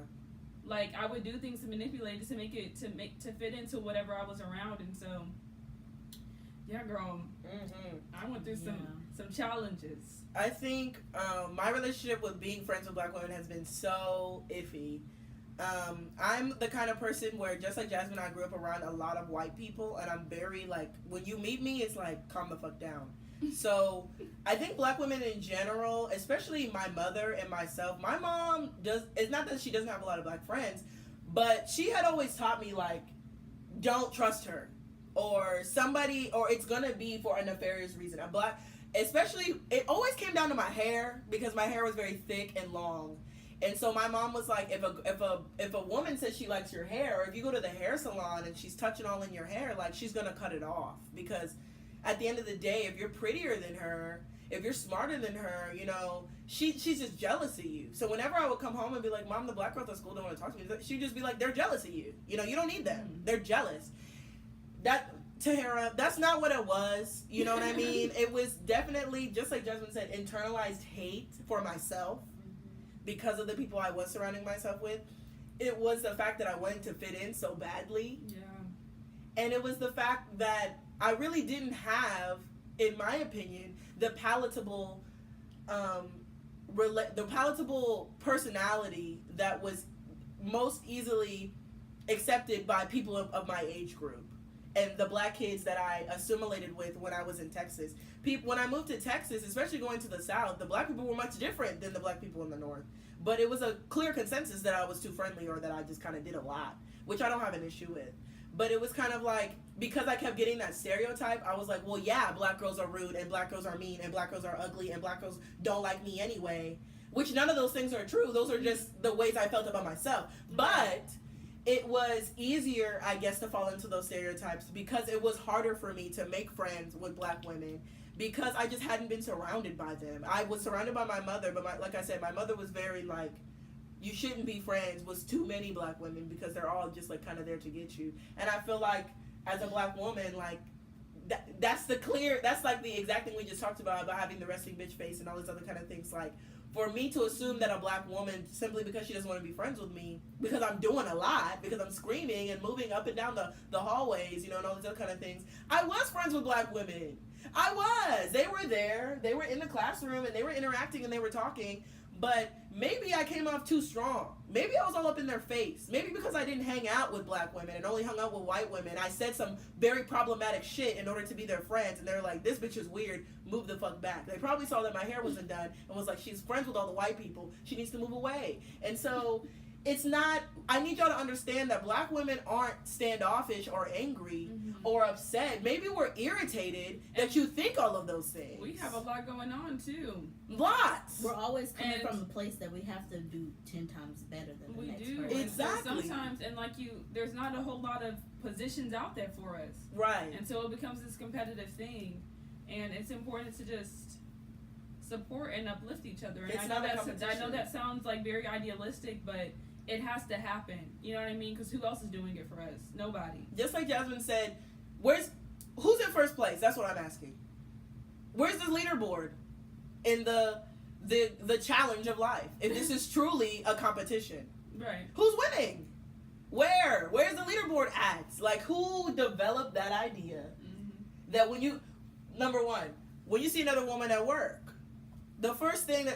Speaker 2: like I would do things to manipulate it to fit into whatever I was around, and so yeah, girl, I went through some challenges.
Speaker 1: I think my relationship with being friends with Black women has been so iffy. I'm the kind of person where, just like Jazmyne, I grew up around a lot of white people, and I'm very, like, when you meet me, it's like, calm the fuck down. So I think Black women in general, especially my mother and myself, my mom it's not that she doesn't have a lot of Black friends, but she had always taught me, like, don't trust her, or somebody, or it's gonna be for a nefarious reason. Especially, it always came down to my hair, because my hair was very thick and long. And so my mom was like, if a woman says she likes your hair, or if you go to the hair salon and she's touching all in your hair, like, she's gonna cut it off. Because at the end of the day, if you're prettier than her, if you're smarter than her, you know, she's just jealous of you. So whenever I would come home and be like, Mom, the Black girls at school don't want to talk to me, she'd just be like, they're jealous of you. You know, you don't need them. They're jealous. Tahara, that's not what it was. You know what I mean? It was definitely, just like Jazmyne said, internalized hate for myself because of the people I was surrounding myself with. It was the fact that I wanted to fit in so badly. Yeah. And it was the fact that I really didn't have, in my opinion, the palatable personality that was most easily accepted by people of my age group and the Black kids that I assimilated with when I was in Texas. When I moved to Texas, especially going to the South, the Black people were much different than the Black people in the North. But it was a clear consensus that I was too friendly, or that I just kind of did a lot, which I don't have an issue with. But it was kind of like, because I kept getting that stereotype, I was like, well, yeah, Black girls are rude, and Black girls are mean, and Black girls are ugly, and Black girls don't like me anyway. Which none of those things are true. Those are just the ways I felt about myself. But it was easier, I guess, to fall into those stereotypes because it was harder for me to make friends with Black women because I just hadn't been surrounded by them. I was surrounded by my mother, but like I said, my mother was very like, you shouldn't be friends with too many Black women because they're all just like kind of there to get you. And I feel like as a Black woman, like that's like the exact thing we just talked about having the resting bitch face and all these other kind of things. Like, for me to assume that a Black woman, simply because she doesn't want to be friends with me, because I'm doing a lot, because I'm screaming and moving up and down the hallways, you know, and all these other kind of things. I was friends with Black women. I was. They were there. They were in the classroom, and they were interacting, and they were talking. But maybe I came off too strong. Maybe I was all up in their face. Maybe because I didn't hang out with Black women and only hung out with white women, I said some very problematic shit in order to be their friends. And they're like, this bitch is weird. Move the fuck back. They probably saw that my hair wasn't done and was like, she's friends with all the white people. She needs to move away. And so it's not, I need y'all to understand that Black women aren't standoffish or angry or upset. Maybe we're irritated that you think all of those things.
Speaker 2: We have a lot going on too.
Speaker 1: Lots.
Speaker 3: We're always coming from a place that we have to do 10 times better than the next person.
Speaker 1: Exactly.
Speaker 2: So sometimes, and like there's not a whole lot of positions out there for us.
Speaker 1: Right.
Speaker 2: And so it becomes this competitive thing. And it's important to just support and uplift each other. And I know that sounds like very idealistic, but it has to happen. You know what I mean? Because who else is doing it for us? Nobody.
Speaker 1: Just like Jazmyne said, who's in first place? That's what I'm asking. Where's the leaderboard in the challenge of life? If this is truly a competition,
Speaker 2: right?
Speaker 1: Who's winning? Where's the leaderboard at? Like, who developed that idea that number one, when you see another woman at work, the first thing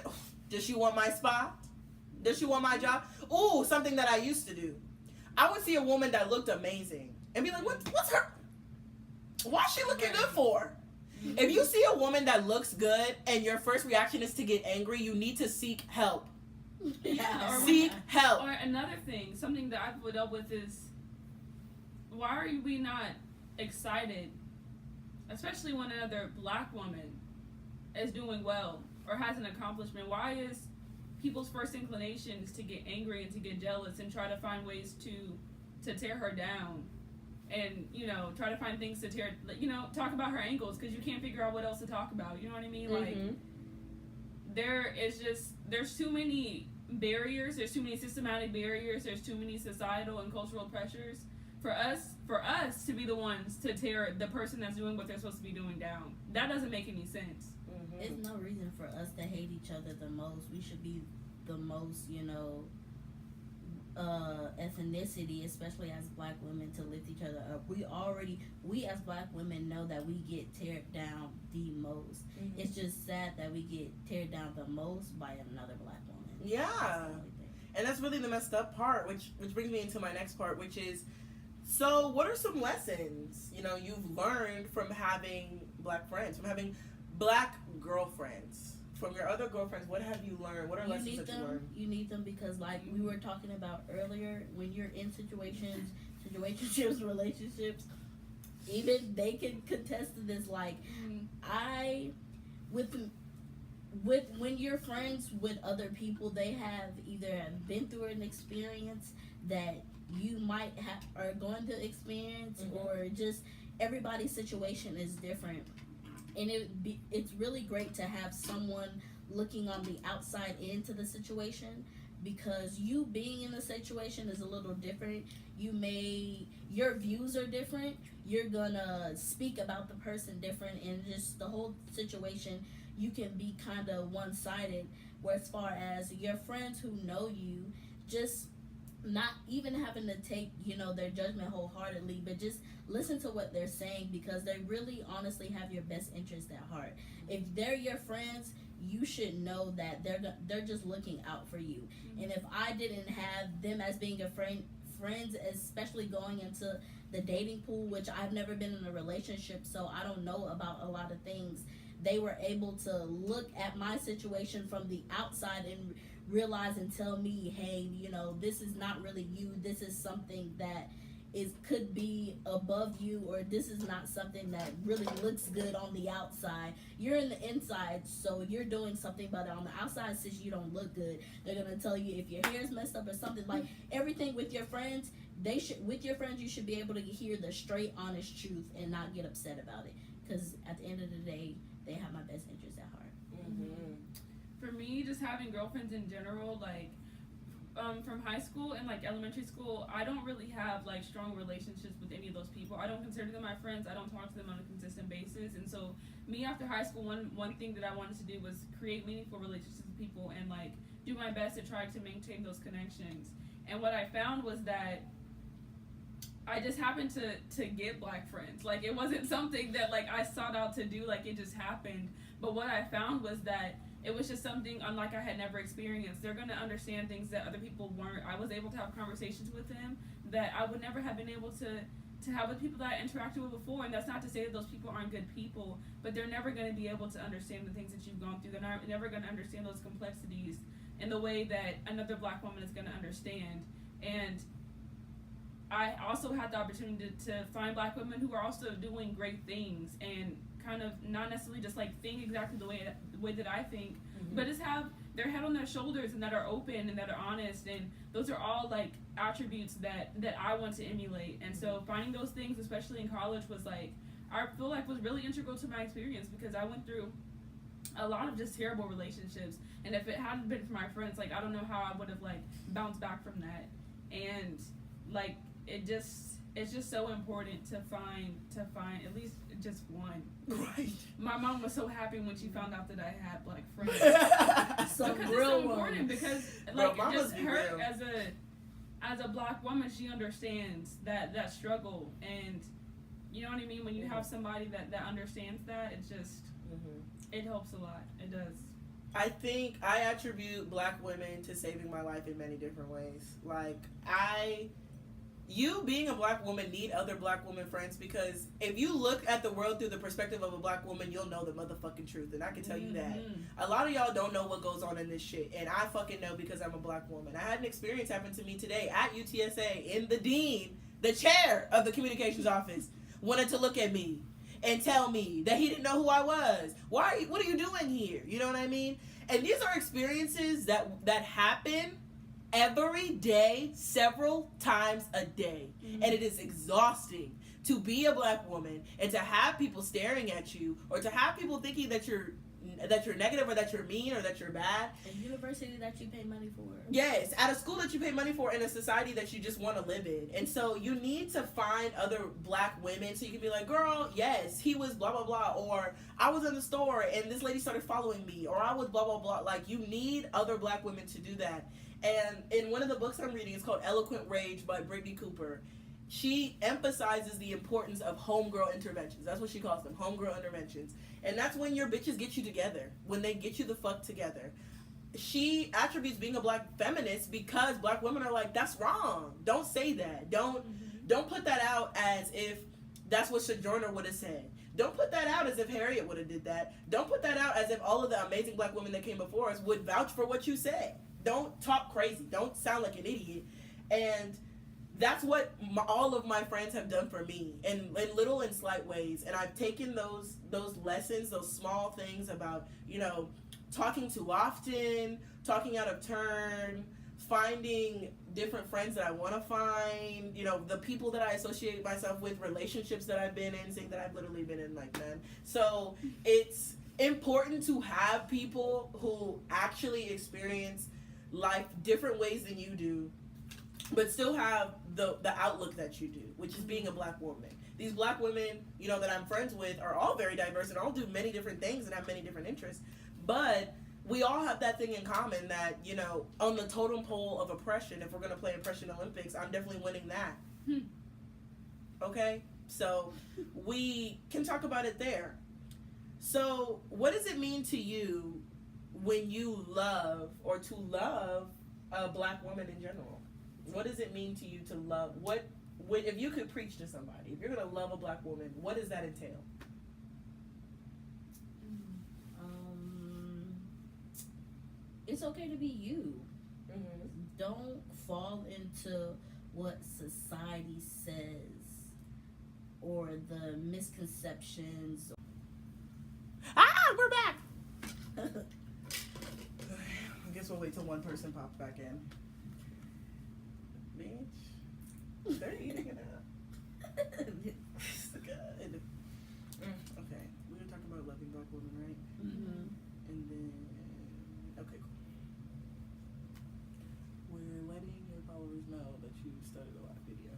Speaker 1: does she want my spot? Does she want my job? Ooh, something that I used to do. I would see a woman that looked amazing and be like, what's her? Why's she looking good for? If you see a woman that looks good and your first reaction is to get angry, you need to seek help.
Speaker 2: Yeah.
Speaker 1: Seek help.
Speaker 2: Or another thing, something that I've put up with is, why are we not excited, especially when another Black woman is doing well or has an accomplishment? Why is people's first inclination is to get angry and to get jealous and try to find ways to tear her down, and try to find things to tear, talk about her ankles because you can't figure out what else to talk about. You know what I mean? Like, there's too many barriers. There's too many systematic barriers. There's too many societal and cultural pressures for us to be the ones to tear the person that's doing what they're supposed to be doing down. That doesn't make any sense.
Speaker 3: It's no reason for us to hate each other the most. We should be the most, ethnicity, especially as Black women, to lift each other up. We as Black women know that we get teared down the most.
Speaker 1: Mm-hmm.
Speaker 3: It's just sad that we get teared down the most by another Black woman.
Speaker 1: Yeah. And that's really the messed up part, which brings me into my next part, which is, so what are some lessons, you've learned from having Black friends, from having Black girlfriends? From your other girlfriends, what have you learned? What are lessons that you learned?
Speaker 3: You need them because, like we were talking about earlier, when you're in situationships, relationships, even they can contest to this. Like, when you're friends with other people, they have either been through an experience that you might are going to experience, or just everybody's situation is different. And it's really great to have someone looking on the outside into the situation, because you being in the situation is a little different. Your views are different. You're gonna speak about the person different, and just the whole situation, you can be kind of one-sided. Where as far as your friends who know you, just not even having to take their judgment wholeheartedly, but just listen to what they're saying, because they really honestly have your best interest at heart. If they're your friends, you should know that they're just looking out for you. And if I didn't have them as being a friends, especially going into the dating pool, which I've never been in a relationship, so I don't know about a lot of things, they were able to look at my situation from the outside and realize and tell me, hey, this is not really you. This is something that could be above you, or this is not something that really looks good on the outside. You're in the inside, so you're doing something, but on the outside, since you don't look good, they're gonna tell you if your hair's messed up or something. Like, everything with your friends, you should be able to hear the straight, honest truth and not get upset about it, because at the end of the day, they have my best interest at heart.
Speaker 2: For me, just having girlfriends in general, like, from high school and like elementary school, I don't really have like strong relationships with any of those people. I don't consider them my friends. I don't talk to them on a consistent basis. And so me, after high school, one thing that I wanted to do was create meaningful relationships with people and like do my best to try to maintain those connections. And what I found was that I just happened to get Black friends. Like, it wasn't something that like I sought out to do, like it just happened. But what I found was that it was just something unlike I had never experienced. They're going to understand things that other people weren't. I was able to have conversations with them that I would never have been able to have with people that I interacted with before. And that's not to say that those people aren't good people, but they're never going to be able to understand the things that you've gone through. They're never going to understand those complexities in the way that another Black woman is going to understand. And I also had the opportunity to find Black women who are also doing great things and kind of not necessarily just like think exactly the way that I think, but just have their head on their shoulders and that are open and that are honest, and those are all like attributes that I want to emulate. And so finding those things, especially in college, was like, I feel like was really integral to my experience, because I went through a lot of just terrible relationships, and if it hadn't been for my friends, like I don't know how I would have like bounced back from that. And like it's just so important to find at least just one.
Speaker 1: Right.
Speaker 2: My mom was so happy when she found out that I had Black friends.
Speaker 3: So
Speaker 2: because
Speaker 3: real
Speaker 2: it's so important, because like
Speaker 1: Bro,
Speaker 2: just her
Speaker 1: real.
Speaker 2: as a Black woman, she understands that struggle, and you know what I mean. When you have somebody that understands that, it just it helps a lot. It does.
Speaker 1: I think I attribute Black women to saving my life in many different ways. Like, you being a Black woman need other Black woman friends, because if you look at the world through the perspective of a Black woman, you'll know the motherfucking truth, and I can tell you that. A lot of y'all don't know what goes on in this shit, and I fucking know because I'm a Black woman. I had an experience happen to me today at UTSA, and the chair of the communications office wanted to look at me and tell me that he didn't know who I was. What are you doing here? You know what I mean? And these are experiences that happen every day, several times a day. And it is exhausting to be a Black woman and to have people staring at you, or to have people thinking that you're negative or that you're mean or that you're bad.
Speaker 3: A university that you pay money for.
Speaker 1: Yes, at a school that you pay money for, in a society that you just want to live in. And so you need to find other black women so you can be like, girl, yes, he was blah, blah, blah. Or I was in the store and this lady started following me. Or I was blah, blah, blah. Like, you need other black women to do that. And in one of the books I'm reading, it's called Eloquent Rage by Brittany Cooper. She emphasizes the importance of homegirl interventions. That's what she calls them, homegirl interventions. And that's when your bitches get you together, when they get you the fuck together. She attributes being a black feminist because black women are like, that's wrong. Don't say that. Don't put that out as if that's what Sojourner would have said. Don't put that out as if Harriet would have did that. Don't put that out as if all of the amazing black women that came before us would vouch for what you said. Don't talk crazy. Don't sound like an idiot. And that's what all of my friends have done for me in little and slight ways. And I've taken those lessons, those small things about, you know, talking too often, talking out of turn, finding different friends that I want to find, you know, the people that I associate myself with, relationships that I've been in, things that I've literally been in, like, man. So it's important to have people who actually experience life different ways than you do, but still have the outlook that you do, which is being a black woman. These black women, you know, that I'm friends with are all very diverse and all do many different things and have many different interests. But we all have that thing in common that, you know, on the totem pole of oppression, if we're going to play Oppression Olympics, I'm definitely winning that. Okay? So we can talk about it there. So what does it mean to you when you love, or to love, a black woman in general? What does it mean to you to love? What if you could preach to somebody, if you're going to love a black woman, what does that entail?
Speaker 3: It's okay to be you.
Speaker 1: Mm-hmm.
Speaker 3: Don't fall into what society says or the misconceptions.
Speaker 1: We're back! I guess we'll wait till one person pops back in. Bitch. They're eating it up. It's good. Okay. We were talking about loving black women, right?
Speaker 3: Mm-hmm.
Speaker 1: And then, okay, cool. We're letting your followers know that you studied a live video.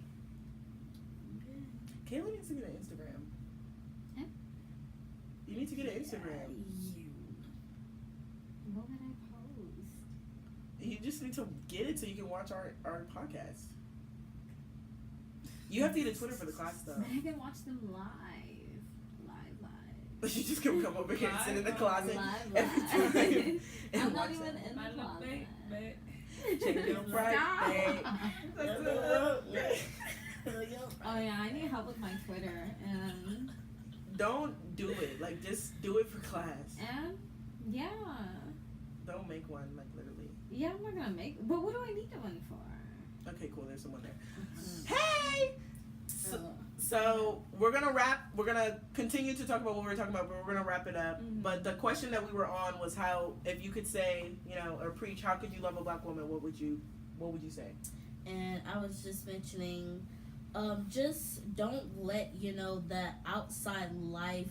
Speaker 3: Okay.
Speaker 1: Kayla needs to get an Instagram.
Speaker 4: Huh?
Speaker 1: You need to get an Instagram.
Speaker 4: What would I post?
Speaker 1: You just need to get it so you can watch our podcast. You have to get a Twitter for the class, though.
Speaker 4: I can watch them live.
Speaker 1: But you just can come over here and sit in the closet
Speaker 3: Live.
Speaker 1: every time and
Speaker 4: I'm not
Speaker 1: watch
Speaker 4: even
Speaker 1: that.
Speaker 4: in the closet.
Speaker 1: Check it out Friday.
Speaker 4: Oh yeah, I need help with my Twitter and
Speaker 1: Don't do it. Like, just do it for class.
Speaker 4: yeah.
Speaker 1: Don't make one, like, literally.
Speaker 4: Yeah, I'm not gonna make. But what do I need one for?
Speaker 1: Okay, cool. There's someone there.
Speaker 3: Mm-hmm.
Speaker 1: Hey! So we're gonna wrap. We're gonna continue to talk about what we were talking about, but we're gonna wrap it up.
Speaker 2: Mm-hmm.
Speaker 1: But the question that we were on was how, if you could say, you know, or preach, how could you love a black woman? What would you say?
Speaker 3: And I was just mentioning, just don't let, you know, that outside life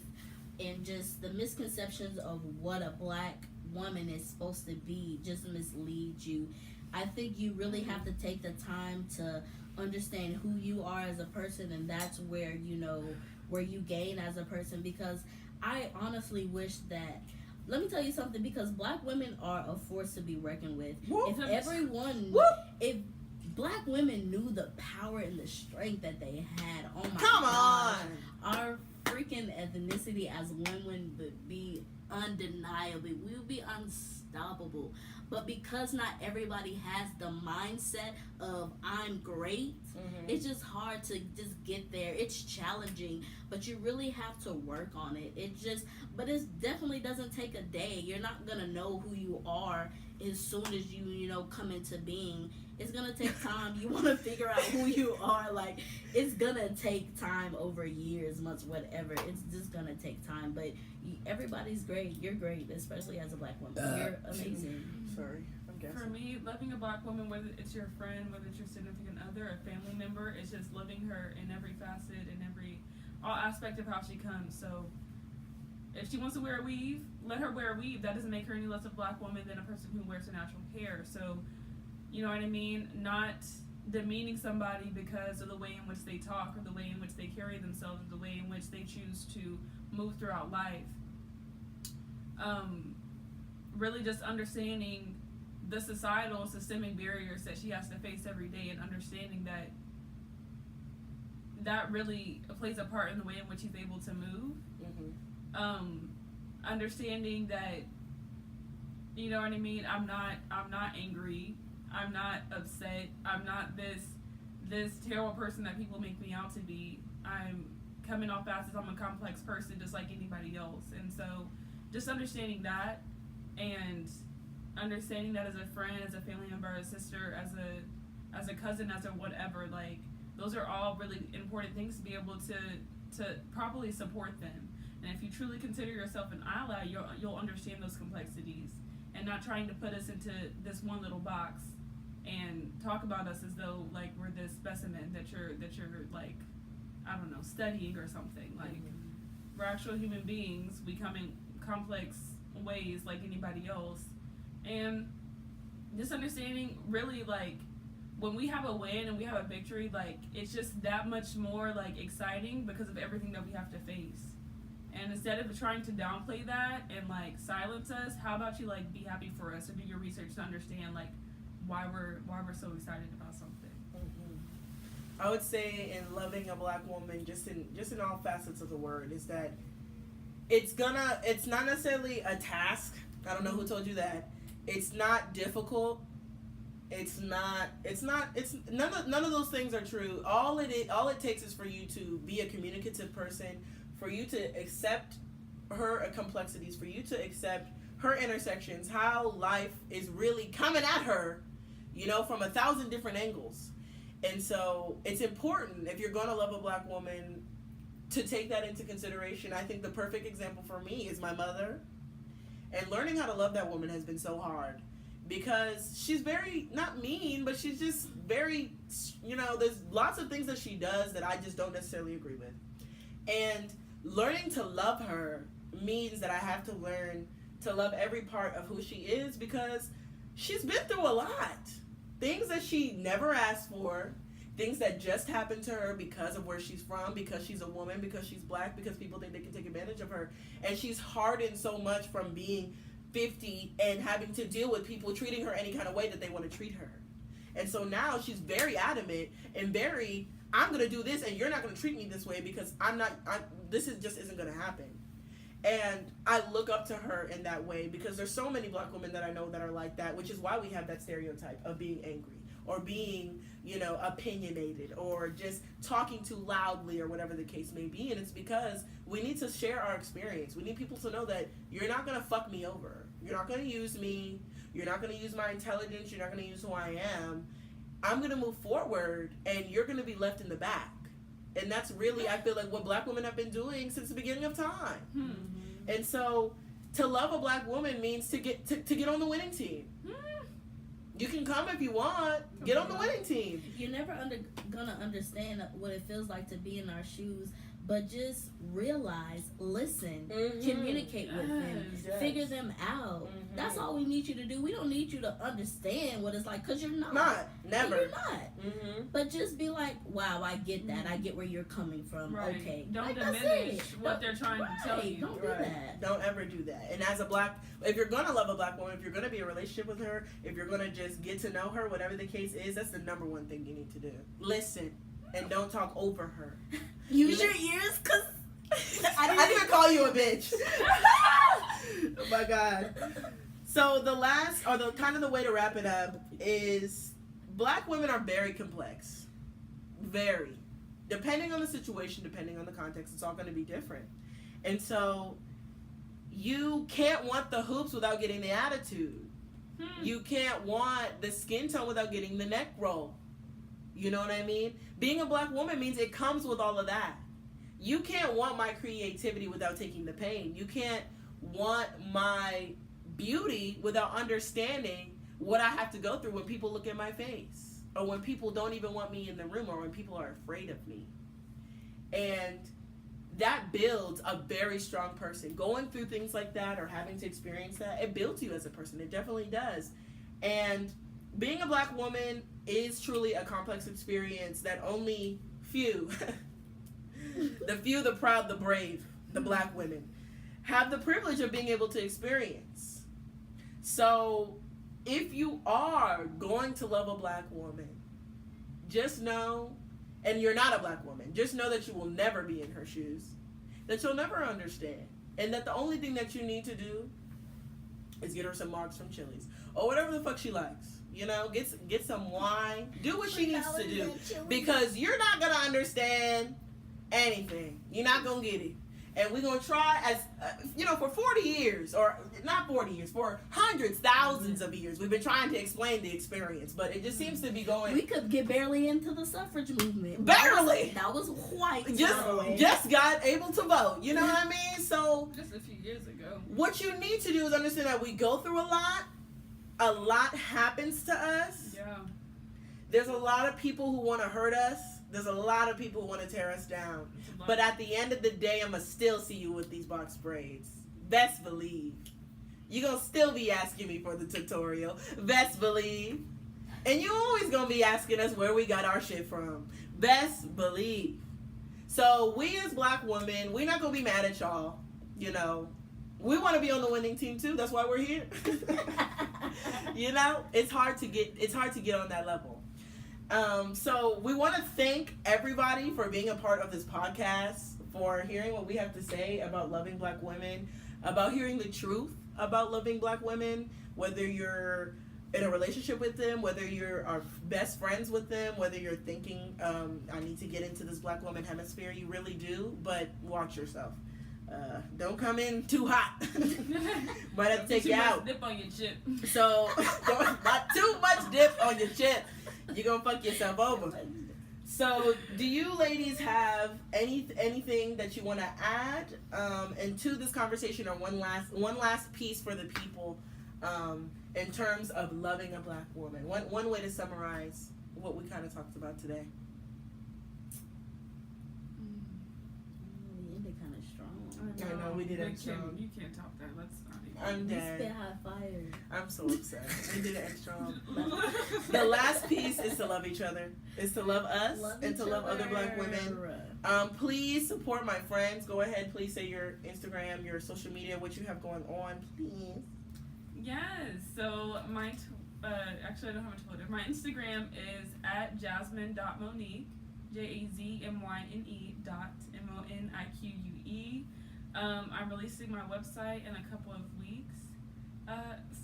Speaker 3: and just the misconceptions of what a black woman is supposed to be just mislead you. I think you really have to take the time to understand who you are as a person, and that's where, you know, where you gain as a person. Because I honestly wish that, let me tell you something, because black women are a force to be reckoned with.
Speaker 1: Whoop.
Speaker 3: If black women knew the power and the strength that they had, oh my
Speaker 1: Come
Speaker 3: God,
Speaker 1: on!
Speaker 3: our freaking ethnicity as women would be undeniably, we would be unstoppable. But because not everybody has the mindset of I'm great, it's just hard to just get there. It's challenging, but you really have to work on it. But it definitely doesn't take a day. You're not gonna know who you are as soon as you know, come into being. It's gonna take time. You want to figure out who you are. Like, it's gonna take time, over years, months, whatever. It's just gonna take time. But everybody's great. You're great, especially as a black woman. You're amazing.
Speaker 1: Sorry, I'm guessing.
Speaker 2: For me, loving a black woman, whether it's your friend, whether it's your significant other, a family member, is just loving her in every facet, in all aspect of how she comes. So If she wants to wear a weave, let her wear a weave. That doesn't make her any less a black woman than a person who wears her natural hair. So, you know what I mean? Not demeaning somebody because of the way in which they talk or the way in which they carry themselves or the way in which they choose to move throughout life. Really just understanding the societal and systemic barriers that she has to face every day, and understanding that really plays a part in the way in which she's able to move. Understanding that, you know what I mean, I'm not angry, I'm not upset, I'm not this terrible person that people make me out to be. I'm coming off as I'm a complex person just like anybody else. And so just understanding that, and understanding that as a friend, as a family member, as a sister, as a cousin, as a whatever, like, those are all really important things to be able to properly support them. And if you truly consider yourself an ally, you'll understand those complexities, and not trying to put us into this one little box and talk about us as though like we're this specimen that you're like, I don't know, studying or something. Like, we're actual human beings. We come in complex ways like anybody else. And just understanding, really, like, when we have a win and we have a victory, like, it's just that much more like exciting because of everything that we have to face. And instead of trying to downplay that and like silence us, how about you like be happy for us, or do your research to understand like why we're so excited about something.
Speaker 1: I would say in loving a black woman, just in all facets of the word, is that it's not necessarily a task. I don't know who told you that. It's not difficult. It's none of those things are true. All it takes is for you to be a communicative person, for you to accept her complexities, for you to accept her intersections, how life is really coming at her, you know, from 1,000 different angles. And so it's important, if you're going to love a black woman, to take that into consideration. I think the perfect example for me is my mother. And learning how to love that woman has been so hard, because she's very, not mean, but she's just very, you know, there's lots of things that she does that I just don't necessarily agree with. And learning to love her means that I have to learn to love every part of who she is, because she's been through a lot. Things that she never asked for, things that just happened to her because of where she's from, because she's a woman, because she's black, because people think they can take advantage of her. And she's hardened so much from being 50 and having to deal with people treating her any kind of way that they want to treat her. And so now she's very adamant and very, I'm going to do this and you're not going to treat me this way because this just isn't going to happen. And I look up to her in that way, because there's so many black women that I know that are like that, which is why we have that stereotype of being angry or being, you know, opinionated or just talking too loudly or whatever the case may be. And it's because we need to share our experience. We need people to know that you're not going to fuck me over. You're not going to use me. You're not going to use my intelligence. You're not going to use who I am. I'm going to move forward and you're going to be left in the back. And that's really, I feel like, what black women have been doing since the beginning of time. And so to love a black woman means to get on the winning team. You can come if you want. Get on the winning team.
Speaker 3: You're never gonna understand what it feels like to be in our shoes, but just realize, listen, communicate with them, figure them out. That's all we need you to do. We don't need you to understand what it's like, because you're not.
Speaker 1: Never.
Speaker 3: You're not. But just be like, wow, I get that. I get where you're coming from.
Speaker 2: Right.
Speaker 3: Okay.
Speaker 2: Don't
Speaker 3: like,
Speaker 2: diminish what they're trying to tell you.
Speaker 3: Don't do that.
Speaker 1: Don't ever do that. And as a black, if you're going to love a black woman, if you're going to be in a relationship with her, if you're going to just get to know her, whatever the case is, that's the number one thing you need to do. Listen. And don't talk over her.
Speaker 3: Use your ears, because
Speaker 1: I didn't even call you a bitch. Oh my God. So the last, or the kind of the way to wrap it up is, black women are very complex. Very. Depending on the situation, depending on the context, it's all going to be different. And so you can't want the hoops without getting the attitude. You can't want the skin tone without getting the neck roll. You know what I mean? Being a black woman means it comes with all of that. You can't want my creativity without taking the pain. You can't want my beauty without understanding what I have to go through when people look at my face, or when people don't even want me in the room, or when people are afraid of me. And that builds a very strong person. Going through things like that or having to experience that, it builds you as a person. It definitely does. And being a Black woman is truly a complex experience that only few, the few, the proud, the brave, the Black women, have the privilege of being able to experience. So if you are going to love a Black woman, just know, and you're not a Black woman, just know that you will never be in her shoes, that you'll never understand, and that the only thing that you need to do is get her some marks from Chili's or whatever the fuck she likes. You know, get some wine, do what she needs to do, because you're not gonna understand anything. You're not gonna get it. And we're going to try, as for 40 years, or not 40 years, for hundreds, thousands of years, we've been trying to explain the experience, but it just seems to be going.
Speaker 3: We could get barely into the suffrage movement.
Speaker 1: Barely!
Speaker 3: That was quite
Speaker 1: just got able to vote, you know what I mean? So,
Speaker 2: just a few years ago.
Speaker 1: What you need to do is understand that we go through a lot happens to us.
Speaker 2: Yeah.
Speaker 1: There's a lot of people who want to hurt us. There's a lot of people who want to tear us down. But at the end of the day, I'm going to still see you with these box braids. Best believe. You're going to still be asking me for the tutorial. Best believe. And you always going to be asking us where we got our shit from. Best believe. So we as Black women, we're not going to be mad at y'all. You know, we want to be on the winning team too. That's why we're here. You know, it's hard to get on that level. So we want to thank everybody for being a part of this podcast, for hearing what we have to say about loving Black women, about hearing the truth about loving Black women, whether you're in a relationship with them, whether you're our best friends with them, whether you're thinking, I need to get into this Black woman hemisphere. You really do, but watch yourself. Don't come in too hot. Might have to take you out.
Speaker 2: Dip on your chip.
Speaker 1: So, not too much dip on your chip. You're gonna fuck yourself over. So, do you ladies have anything that you want to add into this conversation, or one last piece for the people in terms of loving a Black woman? One way to summarize what we kind of talked about today.
Speaker 3: We ended kind of strong.
Speaker 1: I know we did it strong.
Speaker 2: You can't top that. Let's not even.
Speaker 1: I'm
Speaker 3: We
Speaker 1: dead.
Speaker 3: spit hot fire.
Speaker 1: I'm so upset. We did it extra. The last piece is to love each other. Is to love us and to love other Black women. Please support my friends. Go ahead. Please say your Instagram, your social media, what you have going on. Please.
Speaker 2: Yes. So actually I don't have a Twitter. My Instagram is at Jazmyne.Monique. JAZMYNE.MONIQUE. I'm releasing my website in a couple of weeks.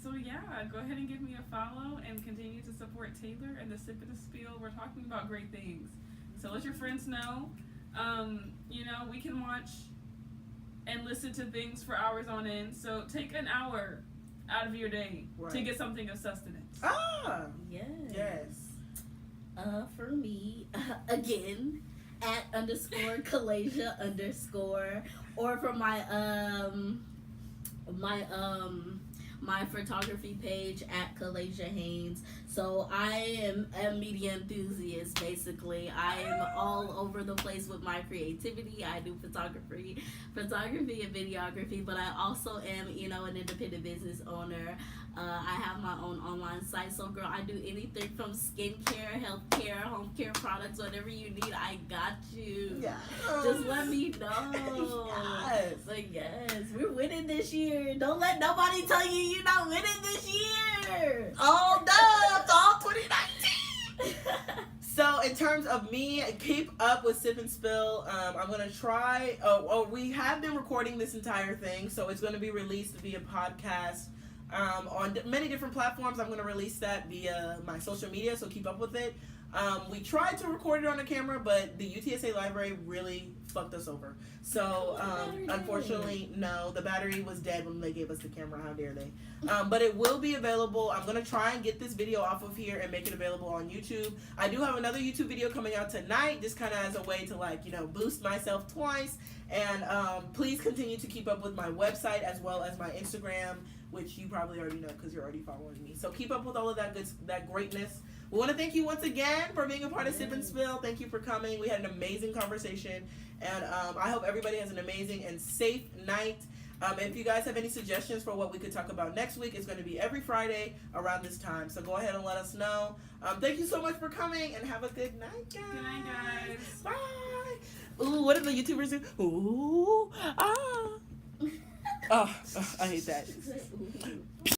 Speaker 2: So yeah, go ahead and give me a follow and continue to support Taylor and the Sip and the Spiel. We're talking about great things. So let your friends know. We can watch and listen to things for hours on end. So take an hour out of your day to get something of sustenance.
Speaker 3: Yes. For me, again, at _Calasia_ or for my photography page at Calasia Haynes. So I am a media enthusiast, basically. I am all over the place with my creativity. I do photography and videography, but I also am, an independent business owner. I have my own online site. So, girl, I do anything from skincare, healthcare, home care products, whatever you need, I got you.
Speaker 1: Yes.
Speaker 3: Just let me know.
Speaker 1: Yes.
Speaker 3: But yes, we're winning this year. Don't let nobody tell you you're not winning this year.
Speaker 1: All dubs, all 2019. So in terms of me, keep up with Sip and Spill. I'm going to try, we have been recording this entire thing, so it's going to be released via podcast on many different platforms. I'm going to release that via my social media, so keep up with it. We tried to record it on the camera, but the UTSA library really fucked us over. So, unfortunately, no, the battery was dead when they gave us the camera. How dare they? But it will be available. I'm going to try and get this video off of here and make it available on YouTube. I do have another YouTube video coming out tonight, just kind of as a way to, boost myself twice. And please continue to keep up with my website as well as my Instagram, which you probably already know because you're already following me. So keep up with all of that greatness. We want to thank you once again for being a part of Sip and Spill. Thank you for coming. We had an amazing conversation, and I hope everybody has an amazing and safe night. If you guys have any suggestions for what we could talk about next week, it's going to be every Friday around this time. So go ahead and let us know. Thank you so much for coming, and have a good night, guys.
Speaker 2: Good night, guys.
Speaker 1: Bye. Ooh, what did the YouTubers do? Ooh, ah. Oh, I hate that.